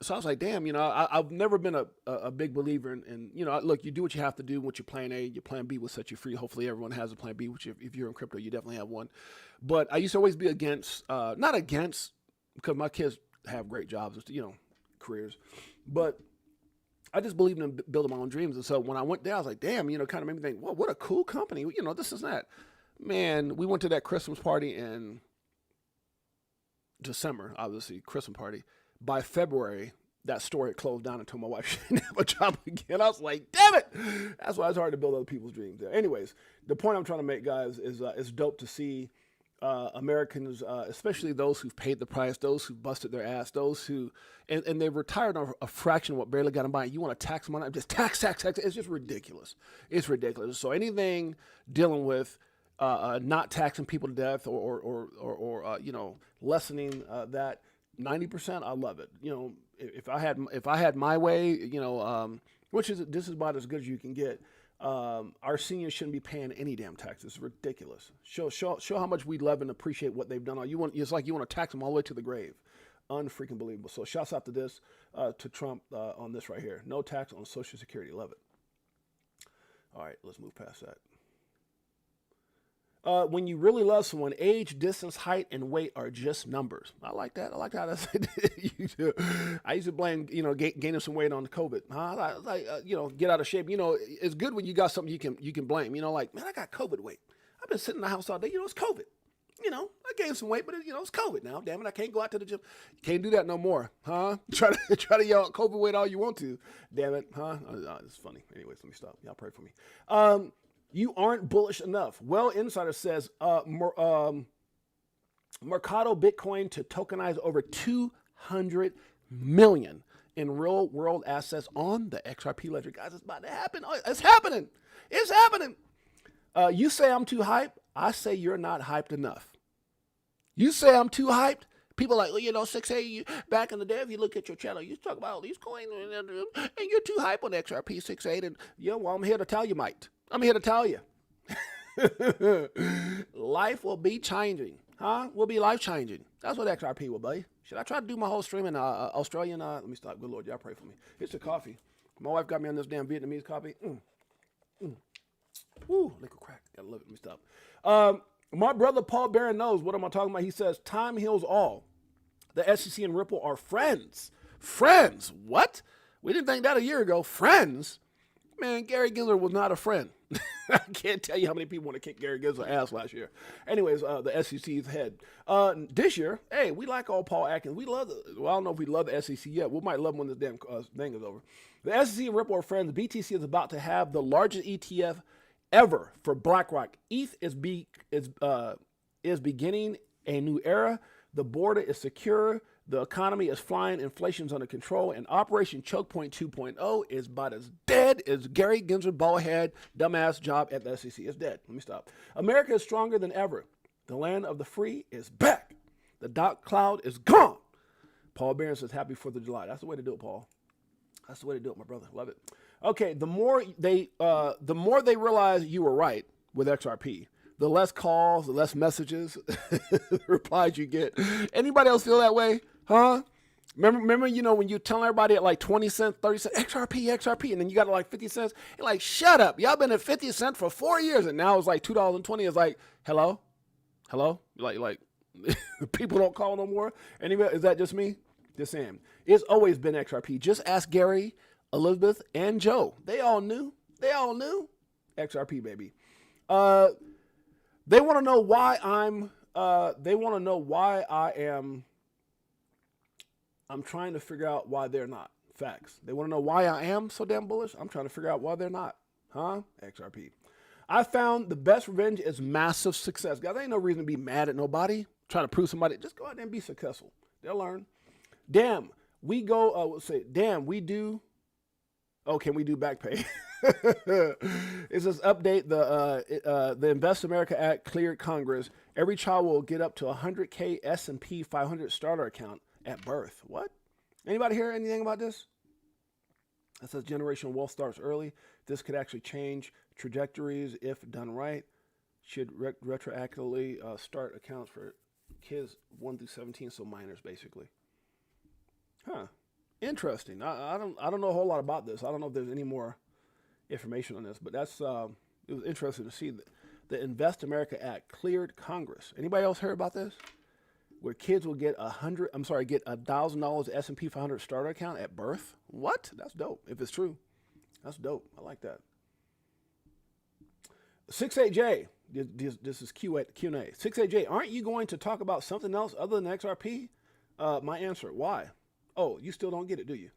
so I was like, damn, I've never been a big believer in, look, you do what you have to do with your plan A. Your plan B will set you free. Hopefully everyone has a plan B, which if you're in crypto, you definitely have one. But I used to always be against, not against, because my kids have great jobs, careers, but I just believed in building my own dreams. And so when I went there, I was like, damn, kind of made me think, well, what a cool company. This is that. Man, we went to that Christmas party in December, obviously, Christmas party. By February, that store had closed down and told my wife she didn't have a job again. I was like, damn it. That's why it's hard to build other people's dreams there. Anyways, the point I'm trying to make, guys, is it's dope to see Americans, especially those who've paid the price, those who busted their ass, those who, and they've retired on a fraction of what barely got them by. You want to tax them on it? Just tax. It's just ridiculous. It's ridiculous. So anything dealing with not taxing people to death or lessening that 90%, I love it. If I had my way, this is about as good as you can get. Our seniors shouldn't be paying any damn taxes. It's ridiculous. Show how much we love and appreciate what they've done. It's like you want to tax them all the way to the grave. Unfreaking believable. So shouts out to this, to Trump on this right here. No tax on Social Security. Love it. All right, let's move past that. When you really love someone, age, distance, height, and weight are just numbers. I like that. I like how that's. I used to blame, gaining some weight on the COVID. Get out of shape. It's good when you got something you can blame. Like, man, I got COVID weight. I've been sitting in the house all day. It's COVID. I gained some weight, but it's COVID now. Damn it, I can't go out to the gym. Can't do that no more, huh? Try to yell out COVID weight all you want to. Damn it, huh? It's funny. Anyways, let me stop. Y'all pray for me. You aren't bullish enough. Well, Insider says Mercado Bitcoin to tokenize over 200 million in real world assets on the XRP ledger. Guys, it's about to happen. It's happening. It's happening. You say I'm too hyped. I say you're not hyped enough. You say I'm too hyped. People like, 6A, back in the day, if you look at your channel, you talk about all these coins, and you're too hype on XRP 6.8. And, well, I'm here to tell you, Mike. I'm here to tell you. Life will be changing. Will be life changing. That's what XRP will be. Should I try to do my whole stream in Australian? Let me stop. Good Lord, y'all pray for me. It's the coffee. My wife got me on this damn Vietnamese coffee. Woo, liquid crack. Gotta love it. Let me stop. My brother Paul Barron knows what am I talking about. He says, time heals all. The SEC and Ripple are friends. Friends? What? We didn't think that a year ago. Friends? Man, Gary Gensler was not a friend. I can't tell you how many people want to kick Gary Gensler's ass last year. Anyways, the SEC's head. This year, hey, we like all Paul Atkins. We love I don't know if we love the SEC yet. We might love them when this damn thing is over. The SEC and Ripple are friends. BTC is about to have the largest ETF ever for BlackRock. ETH is beginning a new era. The border is secure. The economy is flying. Inflation's under control. And Operation Choke Point 2.0 is about as dead as Gary Gensler ballhead dumbass job at the SEC. It's dead. Let me stop. America is stronger than ever. The land of the free is back. The dark cloud is gone. Paul Barron says, happy 4th of July. That's the way to do it, Paul. That's the way to do it, my brother. Love it. Okay, the more they realize you were right with XRP, the less calls, the less messages, the replies you get. Anybody else feel that way? Huh? Remember, when you're telling everybody at like 20 cents, 30 cents, XRP, and then you got like 50 cents, you're like, shut up. Y'all been at 50 cents for 4 years, and now it's like $2.20. It's like, hello? Like people don't call no more? Anyway, is that just me? Just saying. It's always been XRP. Just ask Gary, Elizabeth, and Joe. They all knew. XRP, baby. They want to know why I'm trying to figure out why they're not. Facts. They want to know why I am so damn bullish. I'm trying to figure out why they're not. XRP. I found the best revenge is massive success. Guys, there ain't no reason to be mad at nobody. Trying to prove somebody. Just go out there and be successful. They'll learn. Damn, we go, damn, we do. Oh, can we do back pay? It says update the Invest America Act cleared Congress. Every child will get up to 100K S&P 500 starter account at birth. What? Anybody hear anything about this? It says generational wealth starts early. This could actually change trajectories if done right. Should retroactively start accounts for kids 1 through 17, so minors basically. Interesting. I don't know a whole lot about this. I don't know if there's any more information on this, but that's it was interesting to see that the Invest America Act cleared Congress. Anybody else heard about this? Where kids will get $1,000 S&P 500 starter account at birth. What? That's dope. If it's true, that's dope. I like that. 68J. This is Q&A. 68J. Aren't you going to talk about something else other than XRP? My answer. Why? Oh, you still don't get it, do you?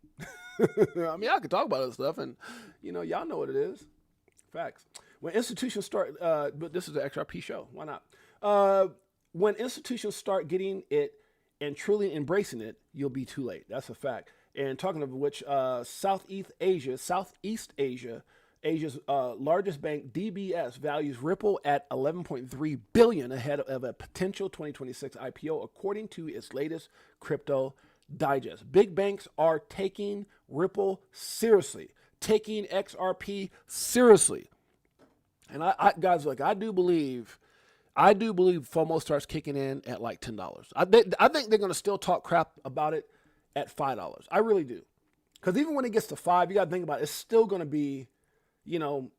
I mean, I could talk about other stuff, and y'all know what it is. Facts. When institutions start, but this is an XRP show. Why not? When institutions start getting it and truly embracing it, you'll be too late. That's a fact. And talking of which, Southeast Asia, Asia's largest bank, DBS, values Ripple at $11.3 billion ahead of a potential 2026 IPO, according to its latest crypto digest. Big banks are taking Ripple seriously, taking XRP seriously. And I guys, like, I do believe FOMO starts kicking in at like $10. I think they're going to still talk crap about it at $5. I really do. Because even when it gets to $5, you got to think about it. It's still going to be, it's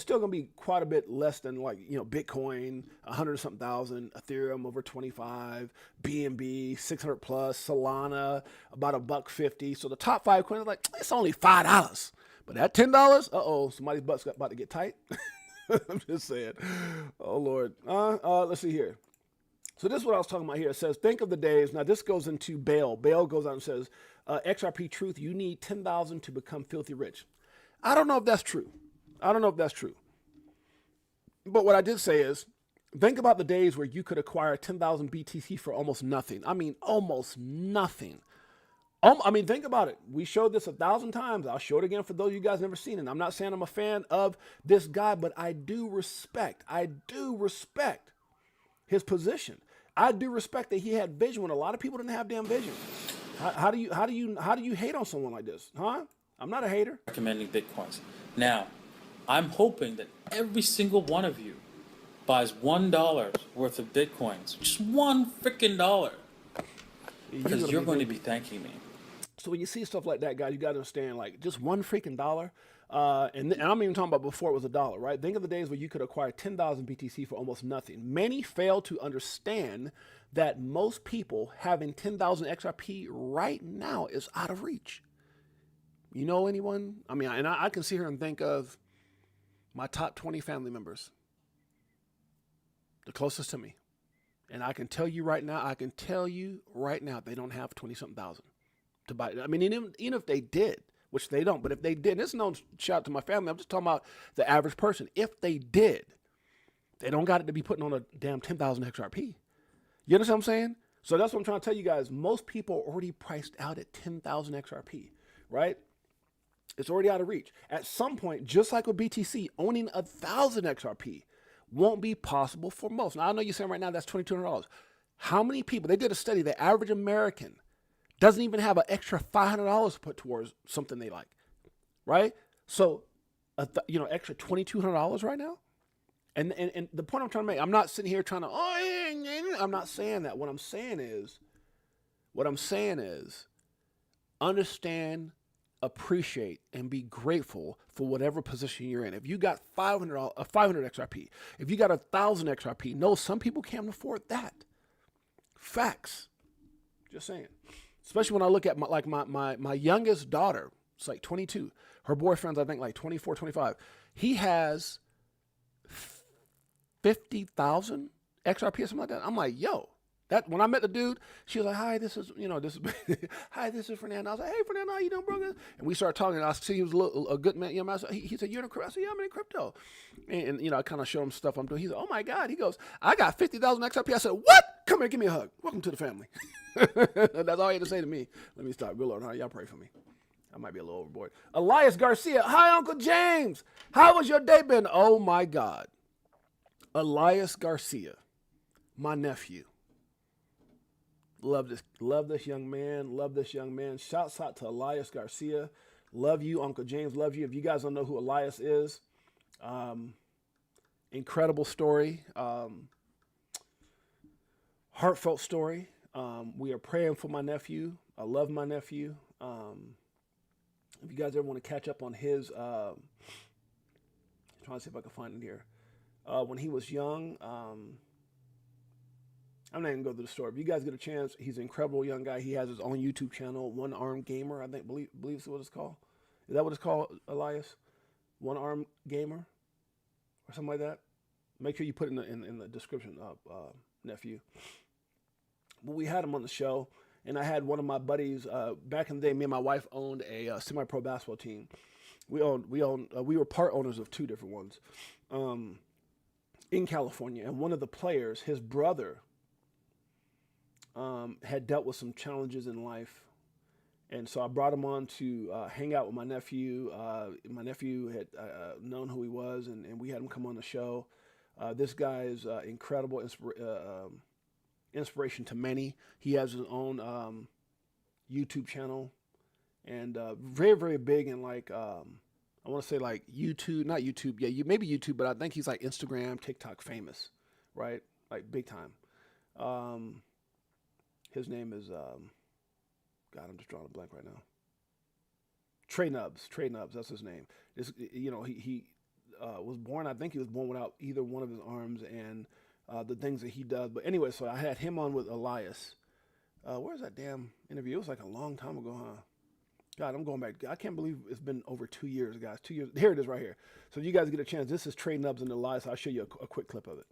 still going to be quite a bit less than Bitcoin, 100-something thousand, Ethereum over 25, BNB, 600 plus, Solana, about $1.50. So the top 5 coins are like, it's only $5. But at $10, somebody's butt's about to get tight. I'm just saying. Oh, Lord. Let's see here. So this is what I was talking about here. It says, think of the days. Now, this goes into Bale. Bale goes out and says, XRP truth, you need 10,000 to become filthy rich. I don't know if that's true. But what I did say is Think about the days where you could acquire 10,000 BTC for almost nothing. I mean, almost nothing. I mean, think about it. We showed this 1,000 times. I'll show it again for those of you guys never seen it. I'm not saying I'm a fan of this guy, but I do respect his position. I do respect that he had vision when a lot of people didn't have damn vision. How do you hate on someone like this, huh? I'm not a hater. Recommending Bitcoins. Now, I'm hoping that every single one of you buys $1 worth of Bitcoins, just $1 freaking dollar, because you're going to be thanking me. So when you see stuff like that, guys, you got to understand, like, just $1 freaking dollar. And I'm even talking about before it was $1, right? Think of the days where you could acquire 10,000 BTC for almost nothing. Many fail to understand that most people having 10,000 XRP right now is out of reach. You know anyone? I mean, and I can sit here and think of my top 20 family members, the closest to me. And I can tell you right now, they don't have 20-something thousand to buy. I mean, even if they did, which they don't, but if they did, this is no shout out to my family. I'm just talking about the average person. If they did, they don't got it to be putting on a damn 10,000 XRP. You understand what I'm saying? So that's what I'm trying to tell you guys. Most people are already priced out at 10,000 XRP, right? It's already out of reach. At some point, just like with BTC, owning 1,000 XRP won't be possible for most. Now, I know you're saying right now that's $2,200. How many people, they did a study, the average American doesn't even have an extra $500 to put towards something they like, right? So, extra $2,200 right now? And the point I'm trying to make, I'm not sitting here trying to, I'm not saying that. What I'm saying is, understand, appreciate, and be grateful for whatever position you're in. If you got 500 XRP, if you got 1,000 XRP, no, some people can't afford that. Facts. Just saying. Especially when I look at my youngest daughter, it's like 22. Her boyfriend's, I think, like 24, 25. He has 50,000 XRP or something like that. I'm like, yo, that when I met the dude, she was like, hi, this is hi, this is Fernando. I was like, hey, Fernando, how you doing, bro? And we started talking. And I see he was a good man. He said, you're in crypto? I said, yeah, I'm in crypto. And I kind of showed him stuff I'm doing. He said, oh my God. He goes, I got 50,000 XRP. I said, what? Come here, give me a hug. Welcome to the family. That's all he had to say to me. Let me stop. Good Lord, y'all pray for me. I might be a little overboard. Elias Garcia. Hi, Uncle James. How was your day been? Oh my God. Elias Garcia, my nephew. Love this young man. Shouts out to Elias Garcia. Love you, Uncle James. Love you. If you guys don't know who Elias is, incredible story. Heartfelt story. We are praying for my nephew. I love my nephew. If you guys ever want to catch up on his, trying to see if I can find it here. When he was young, I'm not even going to go through the story. If you guys get a chance, he's an incredible young guy. He has his own YouTube channel, One Arm Gamer, I think, believe is what it's called. Is that what it's called, Elias? One Arm Gamer? Or something like that? Make sure you put it in the description, nephew. But we had him on the show, and I had one of my buddies, back in the day, me and my wife owned a semi-pro basketball team. We were part owners of two different ones in California. And one of the players, his brother, had dealt with some challenges in life. And so I brought him on to hang out with my nephew. My nephew had known who he was, and we had him come on the show. This guy is incredible inspiration to many. He has his own YouTube channel, and very, very big in like, I want to say like YouTube, not YouTube, yeah, maybe YouTube, but I think he's like Instagram, TikTok famous, right? Like big time. His name is, God, I'm just drawing a blank right now. Trey Nubs, that's his name. He was born, I think he was born without either one of his arms, and the things that he does. But anyway, so I had him on with Elias. Where's that damn interview? It was like a long time ago, huh? God, I'm going back. I can't believe it's been over 2 years, guys. 2 years. Here it is right here. So if you guys get a chance, this is Trey Nubs and Elias. I'll show you a quick clip of it.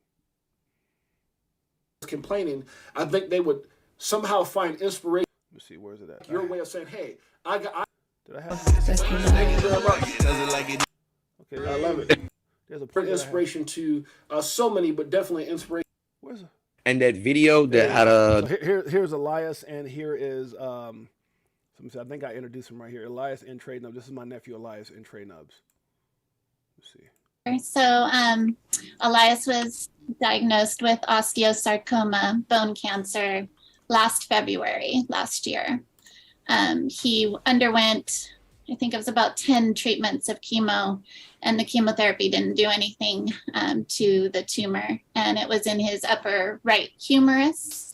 Complaining, I think they would somehow find inspiration. Let me see, where's it at? Your way of saying, hey, did I have? Thank you very much. Okay, I love it. There's a For play that I have. inspiration to so many, but definitely inspiration. Where's it? And that video that had So here's Elias, and here is let me see. I think I introduced him right here. Elias in Trade Nubs. This is my nephew Elias in Trade Nubs. Let's see. So Elias was diagnosed with osteosarcoma, bone cancer, last February last year. He underwent, I think it was about 10 treatments of chemo, and the chemotherapy didn't do anything to the tumor, and it was in his upper right humerus.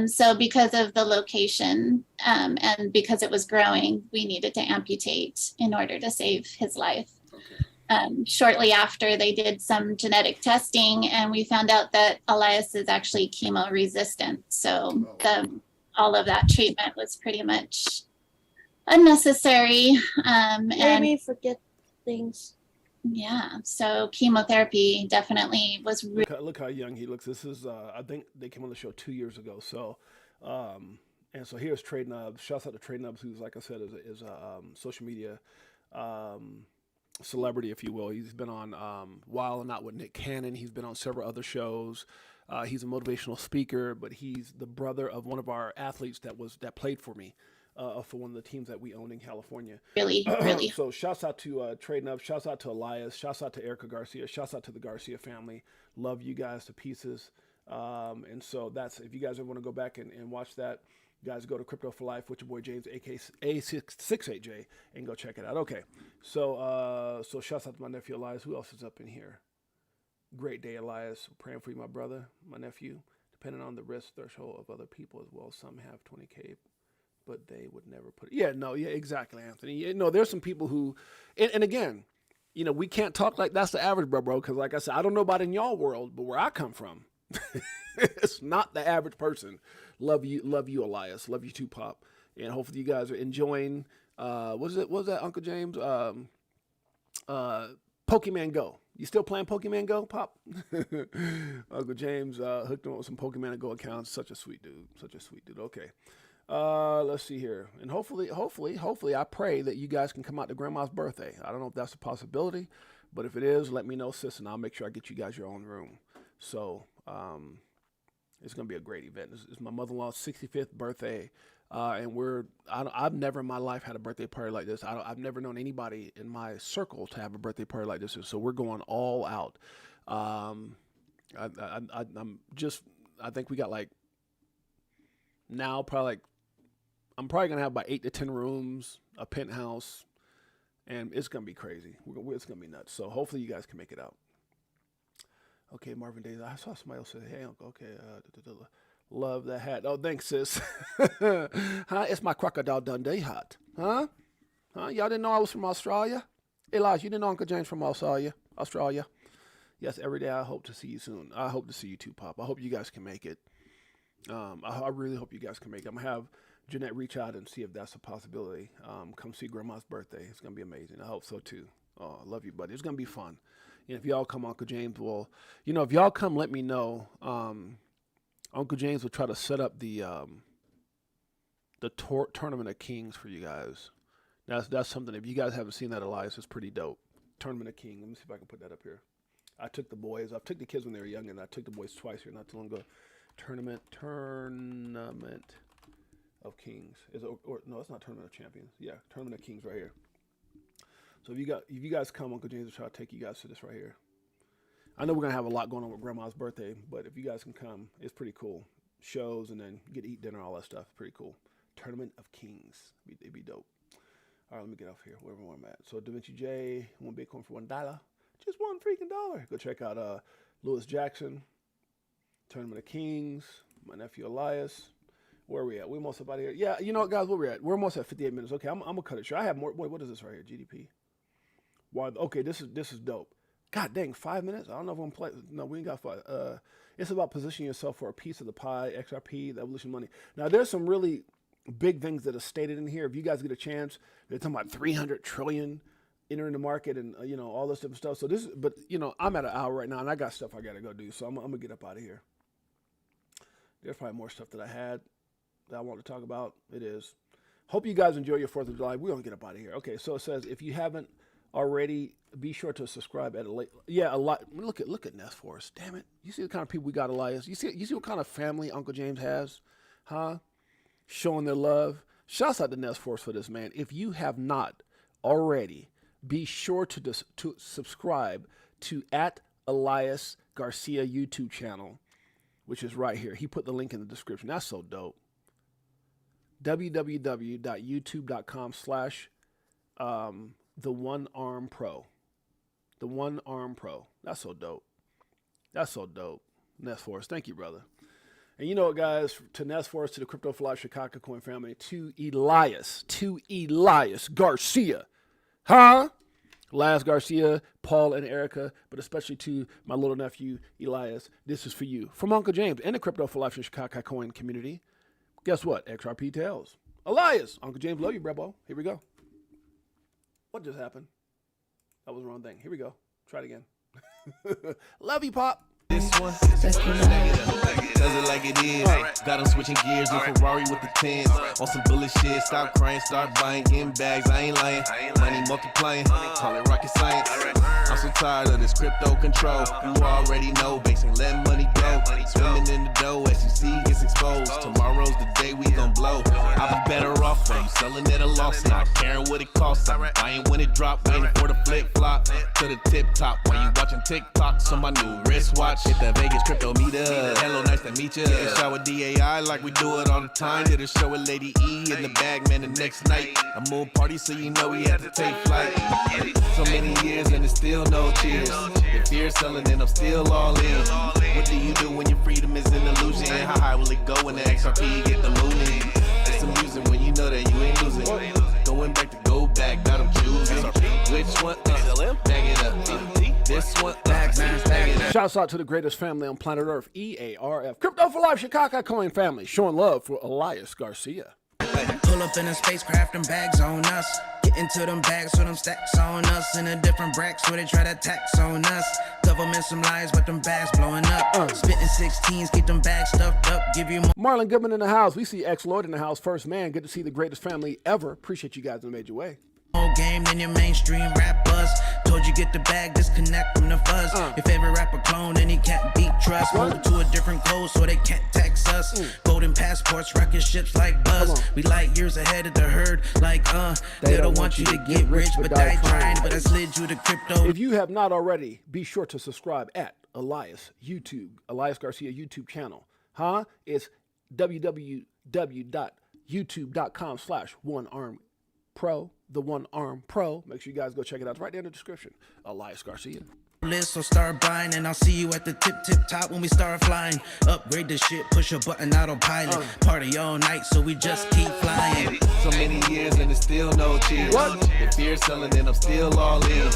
So because of the location and because it was growing, we needed to amputate in order to save his life. Shortly after, they did some genetic testing, and we found out that Elias is actually chemo resistant. So all of that treatment was pretty much unnecessary. Made me forget things. Yeah, so chemotherapy definitely was Look how young he looks. This is I think they came on the show 2 years ago. So and so here's Trade Nubs. Shouts out to Trade Nubs, who's, like I said, is a social media celebrity, if you will. He's been on Wild and Out with Nick Cannon. He's been on several other shows. He's a motivational speaker, but he's the brother of one of our athletes that played for me for one of the teams that we own in California. really So shouts out to Trade Nubs. Shouts out to Elias. Shouts out to Erica Garcia. Shouts out to the Garcia family. Love you guys to pieces. And so that's, if you guys ever want to go back and watch that, you guys go to Crypto for Life with your boy James, aka A68J, and go check it out. Okay, so so shouts out to my nephew Elias. Who else is up in here? Great day, Elias. Praying for you, my brother, my nephew. Depending on the risk threshold of other people as well. Some have 20K, but they would never put it. Yeah, no, yeah, exactly, Anthony. Yeah, no, there's some people who, and again, you know, we can't talk like that's the average, bro, because like I said, I don't know about in y'all world, but where I come from, it's not the average person. Love you, Elias. Love you too, Pop. And hopefully you guys are enjoying. What was that, Uncle James? Pokemon Go. You still playing Pokemon Go, Pop? Uncle James hooked him up with some Pokemon Go accounts. Such a sweet dude. Okay. Let's see here. And hopefully, I pray that you guys can come out to Grandma's birthday. I don't know if that's a possibility, but if it is, let me know, sis, and I'll make sure I get you guys your own room. So, it's going to be a great event. It's my mother-in-law's 65th birthday, and I've never in my life had a birthday party like this. I've never known anybody in my circle to have a birthday party like this, so we're going all out. I think we got like now I'm probably going to have about 8 to 10 rooms, a penthouse, and it's going to be crazy. It's going to be nuts. So hopefully you guys can make it out. Okay, Marvin Days. I saw somebody else say, hey, Uncle, okay, love that hat. Oh, thanks, sis. Huh? It's my Crocodile Dundee hat. Huh? Y'all didn't know I was from Australia? Elijah, you didn't know Uncle James from Australia? Yes, every day I hope to see you soon. I hope to see you too, Pop. I hope you guys can make it. I really hope you guys can make it. I'm going to have Jeanette reach out and see if that's a possibility. Come see Grandma's birthday. It's going to be amazing. I hope so, too. Oh, I love you, buddy. It's going to be fun. And if y'all come, Uncle James will, if y'all come, let me know. Uncle James will try to set up the Tournament of Kings for you guys. That's something, if you guys haven't seen that, Elias, it's pretty dope. Tournament of Kings. Let me see if I can put that up here. I took the kids when they were young, and I took the boys twice here not too long ago. Tournament of Kings. No, it's not Tournament of Champions. Yeah, Tournament of Kings right here. So if you guys come, Uncle James will try to take you guys to this right here. I know we're going to have a lot going on with Grandma's birthday, but if you guys can come, it's pretty cool. Shows and then get to eat dinner, all that stuff. Pretty cool. Tournament of Kings. It'd be dope. All right, let me get off here, wherever I'm at. So Da Vinci J, one Bitcoin for $1. Just $1 freaking dollar. Go check out Lewis Jackson, Tournament of Kings, my nephew Elias. Where are we at? We're almost about here. Yeah, you know what, guys, where we're at? We're almost at 58 minutes. Okay, I'm going to cut it short. I have more. Wait, what is this right here? GDP. Wow, okay, this is dope. God dang, 5 minutes? I don't know if I'm going to play. No, we ain't got 5. It's about positioning yourself for a piece of the pie, XRP, the evolution money. Now, there's some really big things that are stated in here. If you guys get a chance, they're talking about 300 trillion entering the market and, all this different stuff. So but I'm at an hour right now and I got stuff I got to go do. So I'm going to get up out of here. There's probably more stuff that I had that I want to talk about. It is. Hope you guys enjoy your 4th of July. We're going to get up out of here. Okay, so it says, if you haven't already, be sure to subscribe at a late. Yeah, a lot. Look at Nest Force. Damn it! You see the kind of people we got, Elias. You see what kind of family Uncle James has, huh? Showing their love. Shouts out to Nest Force for this, man. If you have not already, be sure to subscribe to @Elias Garcia YouTube channel, which is right here. He put the link in the description. That's so dope. www.youtube.com/the1arm pro. The 1Arm Pro. That's so dope. That's so dope. Nest Force. Thank you, brother. And you know what, guys? To Nest Force, to the Crypto for Life Chicago Coin family, to Elias Garcia. Huh? Elias Garcia, Paul, and Erica, but especially to my little nephew, Elias. This is for you. From Uncle James and the Crypto for Life Chicago Coin community. Guess what? XRP Tales. Elias. Uncle James, love you, brebo. Here we go. What just happened? That was the wrong thing. Here we go. Try it again. Love you, Pop. This one, does it like it is. Got them switching gears, a Ferrari with the 10s. On some bullet shit, stop crying, start buying, getting bags. I ain't lying, money multiplying, call it rocket science. I'm so tired of this crypto control. You already know, basing, letting money go. Swimming in the dough, SEC gets exposed. Tomorrow's the day we gon' blow. I'll be better off when you selling at a loss, not caring what it costs. I ain't when it drop, waiting for the flip flop to the tip top. When you watching TikToks on my new wristwatch. Hit the Vegas crypto meter. Hello, nice to meet ya. Shower DAI like we do it all the time. Did a show with Lady E in the bag, man, the next night. A moon party, so you know we had to take flight. So many years and it's still no cheers. If you're selling and I'm still all in. What do you do when your freedom is an illusion? How high will it go when the XRP get the mooning? It's amusing when you know that you ain't losing. Going back to go back, got them choosing. Which one? Bag it up. This one, shouts out to the greatest family on planet Earth, EARF. Crypto for Life Chicago Coin family, showing love for Elias Garcia. Pull up in a spacecraft and bags on us. Get into them bags with them stacks on us. In a different bracks where they try to tax on us. Government some lies, but them bags blowing up. Spitting 16s, keep them bags stuffed up. Give you more. Marlon Goodman in the house. We see X Lloyd in the house. First man. Good to see the greatest family ever. Appreciate you guys that made your way. More game than your mainstream rappers. Told you get the bag, disconnect from the fuzz. Your favorite rapper clone and he can't beat trust. Move to a different code so they can't tax us. Golden passports, rocket ships like Buzz. We light years ahead of the herd. Like they don't want you to get rich, but die trying. But I slid you to crypto. If you have not already, be sure to subscribe at Elias Garcia YouTube channel. Huh? It's www.youtube.com/1armpro. The 1Arm Pro. Make sure you guys go check it out. It's right there in the description. Elias Garcia. List, so start buying, and I'll see you at the tip top when we start flying. Upgrade the shit, push a button, autopilot. Party all night, so we just keep flying. So many years and it's still no cheers. If you're selling, then I'm still all in.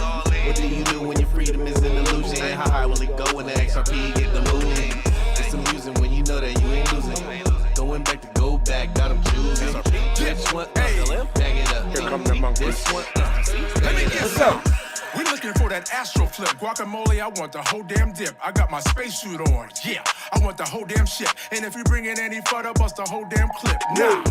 What do you do when your freedom is an illusion? How high will it go when the XRP get the mooning? It's amusing when you know that you ain't losing. Going back to go back, got them choosing. Which one? Bag it up. Here come the monkey. This one. Let me get some. We looking for that astro flip. Guacamole, I want the whole damn dip. I got my spacesuit on. Yeah, I want the whole damn shit. And if we bring in any further, bust the whole damn clip. Nah,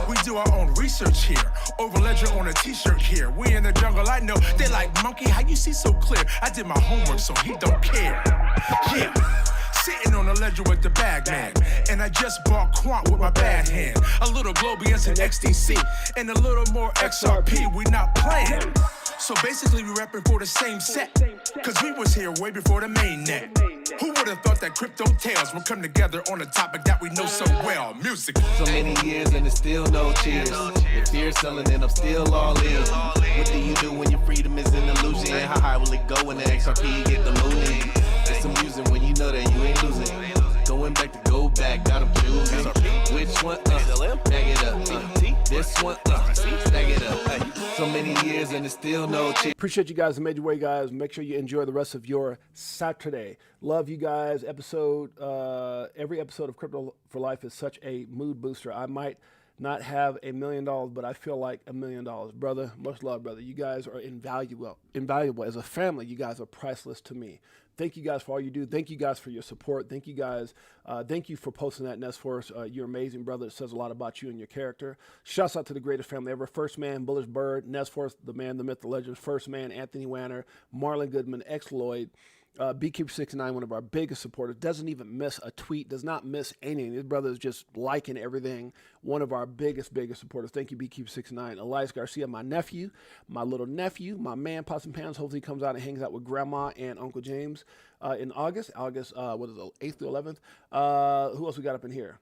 we do our own research here. Over ledger on a t-shirt here. We in the jungle, I know. They like, monkey, how you see so clear? I did my homework, so he don't care. Yeah. Sitting on the ledger with the bag man. And I just bought Quant with my bad hand. A little Globians and XDC. And a little more XRP, we not playing. So basically we repping for the same set. Cause we was here way before the main net. Who would have thought that crypto tales would come together on a topic that we know so well, music. So many years and it's still no cheers. If you're selling, then I'm still all in. What do you do when your freedom is an illusion? How high will it go when the XRP get the mooning? It's amusing when you know that you ain't losing. Going back to go back, got them choosing. Which one? Bag it up. This one? Bag it up. So many years and it's still no cheers. Appreciate you guys that made your way, guys. Make sure you enjoy the rest of your Saturday. Love you guys. Every episode of Crypto for Life is such a mood booster. I might not have $1 million, but I feel like $1 million. Brother, much love, brother. You guys are invaluable. As a family, you guys are priceless to me. Thank you guys for all you do. Thank you guys for your support. Thank you guys. Thank you for posting that, Nest Force. You're amazing, brother. It says a lot about you and your character. Shouts out to the greatest family ever. First Man, Bullish Bird, Nest Force, the man, the myth, the legend. First Man, Anthony Wanner, Marlon Goodman, X Lloyd, Beekeeper69, one of our biggest supporters, doesn't even miss a tweet, does not miss anything. His brother is just liking everything. One of our biggest supporters. Thank you, Beekeeper69. Elias Garcia, my nephew, my little nephew, my man, Pots and Pans. Hopefully he comes out and hangs out with Grandma and Uncle James in August. What is it, 8th through 11th? Who else we got up in here?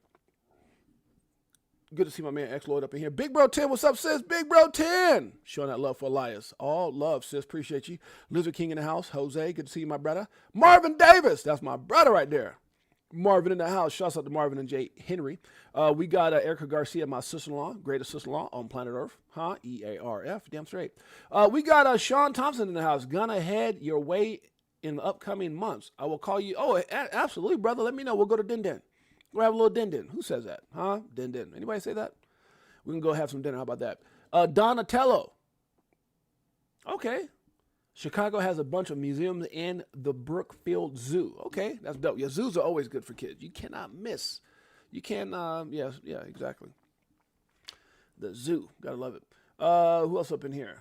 Good to see my man X Lloyd up in here. Big Bro 10, what's up, sis? Big Bro 10. Showing that love for Elias. All love, sis. Appreciate you. Lizard King in the house. Jose, good to see you, my brother. Marvin Davis. That's my brother right there. Marvin in the house. Shouts out to Marvin and Jay Henry. We got Erica Garcia, my sister-in-law, greatest sister-in-law on planet Earth. Huh? EARF. Damn straight. We got Sean Thompson in the house. Gonna head your way in the upcoming months. I will call you. Oh, absolutely, brother. Let me know. We'll go to Din Din. We'll have a little din-din. Who says that? Huh? Din-din. Anybody say that? We can go have some dinner. How about that? Donatello. Okay. Chicago has a bunch of museums in the Brookfield Zoo. Okay. That's dope. Yeah, zoos are always good for kids. You cannot miss. You can, yeah, exactly. The zoo. Gotta love it. Who else up in here?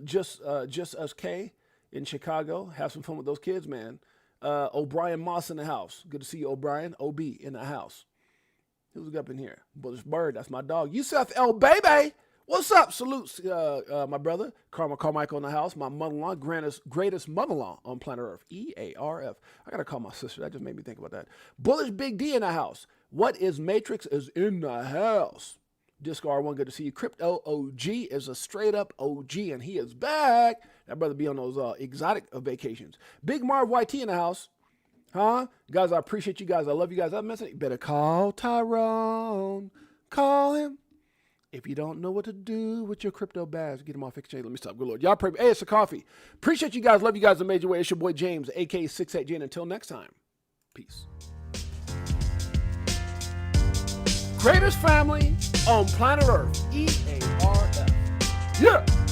Just Us K in Chicago. Have some fun with those kids, man. O'Brien Moss in the house. Good to see you, O'Brien. OB in the house. Who's up in here? Bullish Bird. That's my dog. Yusuf El Baby. What's up? Salutes, my brother. Carmichael in the house. My mother-in-law. Greatest mother-in-law on planet Earth. EARF. I got to call my sister. That just made me think about that. Bullish Big D in the house. What is Matrix is in the house. Disco R1, good to see you. Crypto OG is a straight-up OG, and he is back. That brother be on those exotic vacations. Big Marv YT in the house. Huh? Guys, I appreciate you guys. I love you guys. I'm messing. You better call Tyrone. Call him. If you don't know what to do with your crypto bags, get them off exchange. Let me stop. Good Lord. Y'all pray. Hey, it's a coffee. Appreciate you guys. Love you guys in a major way. It's your boy James, a.k.a. 68J. And until next time, peace. Greatest family on planet Earth. EARF. Yeah.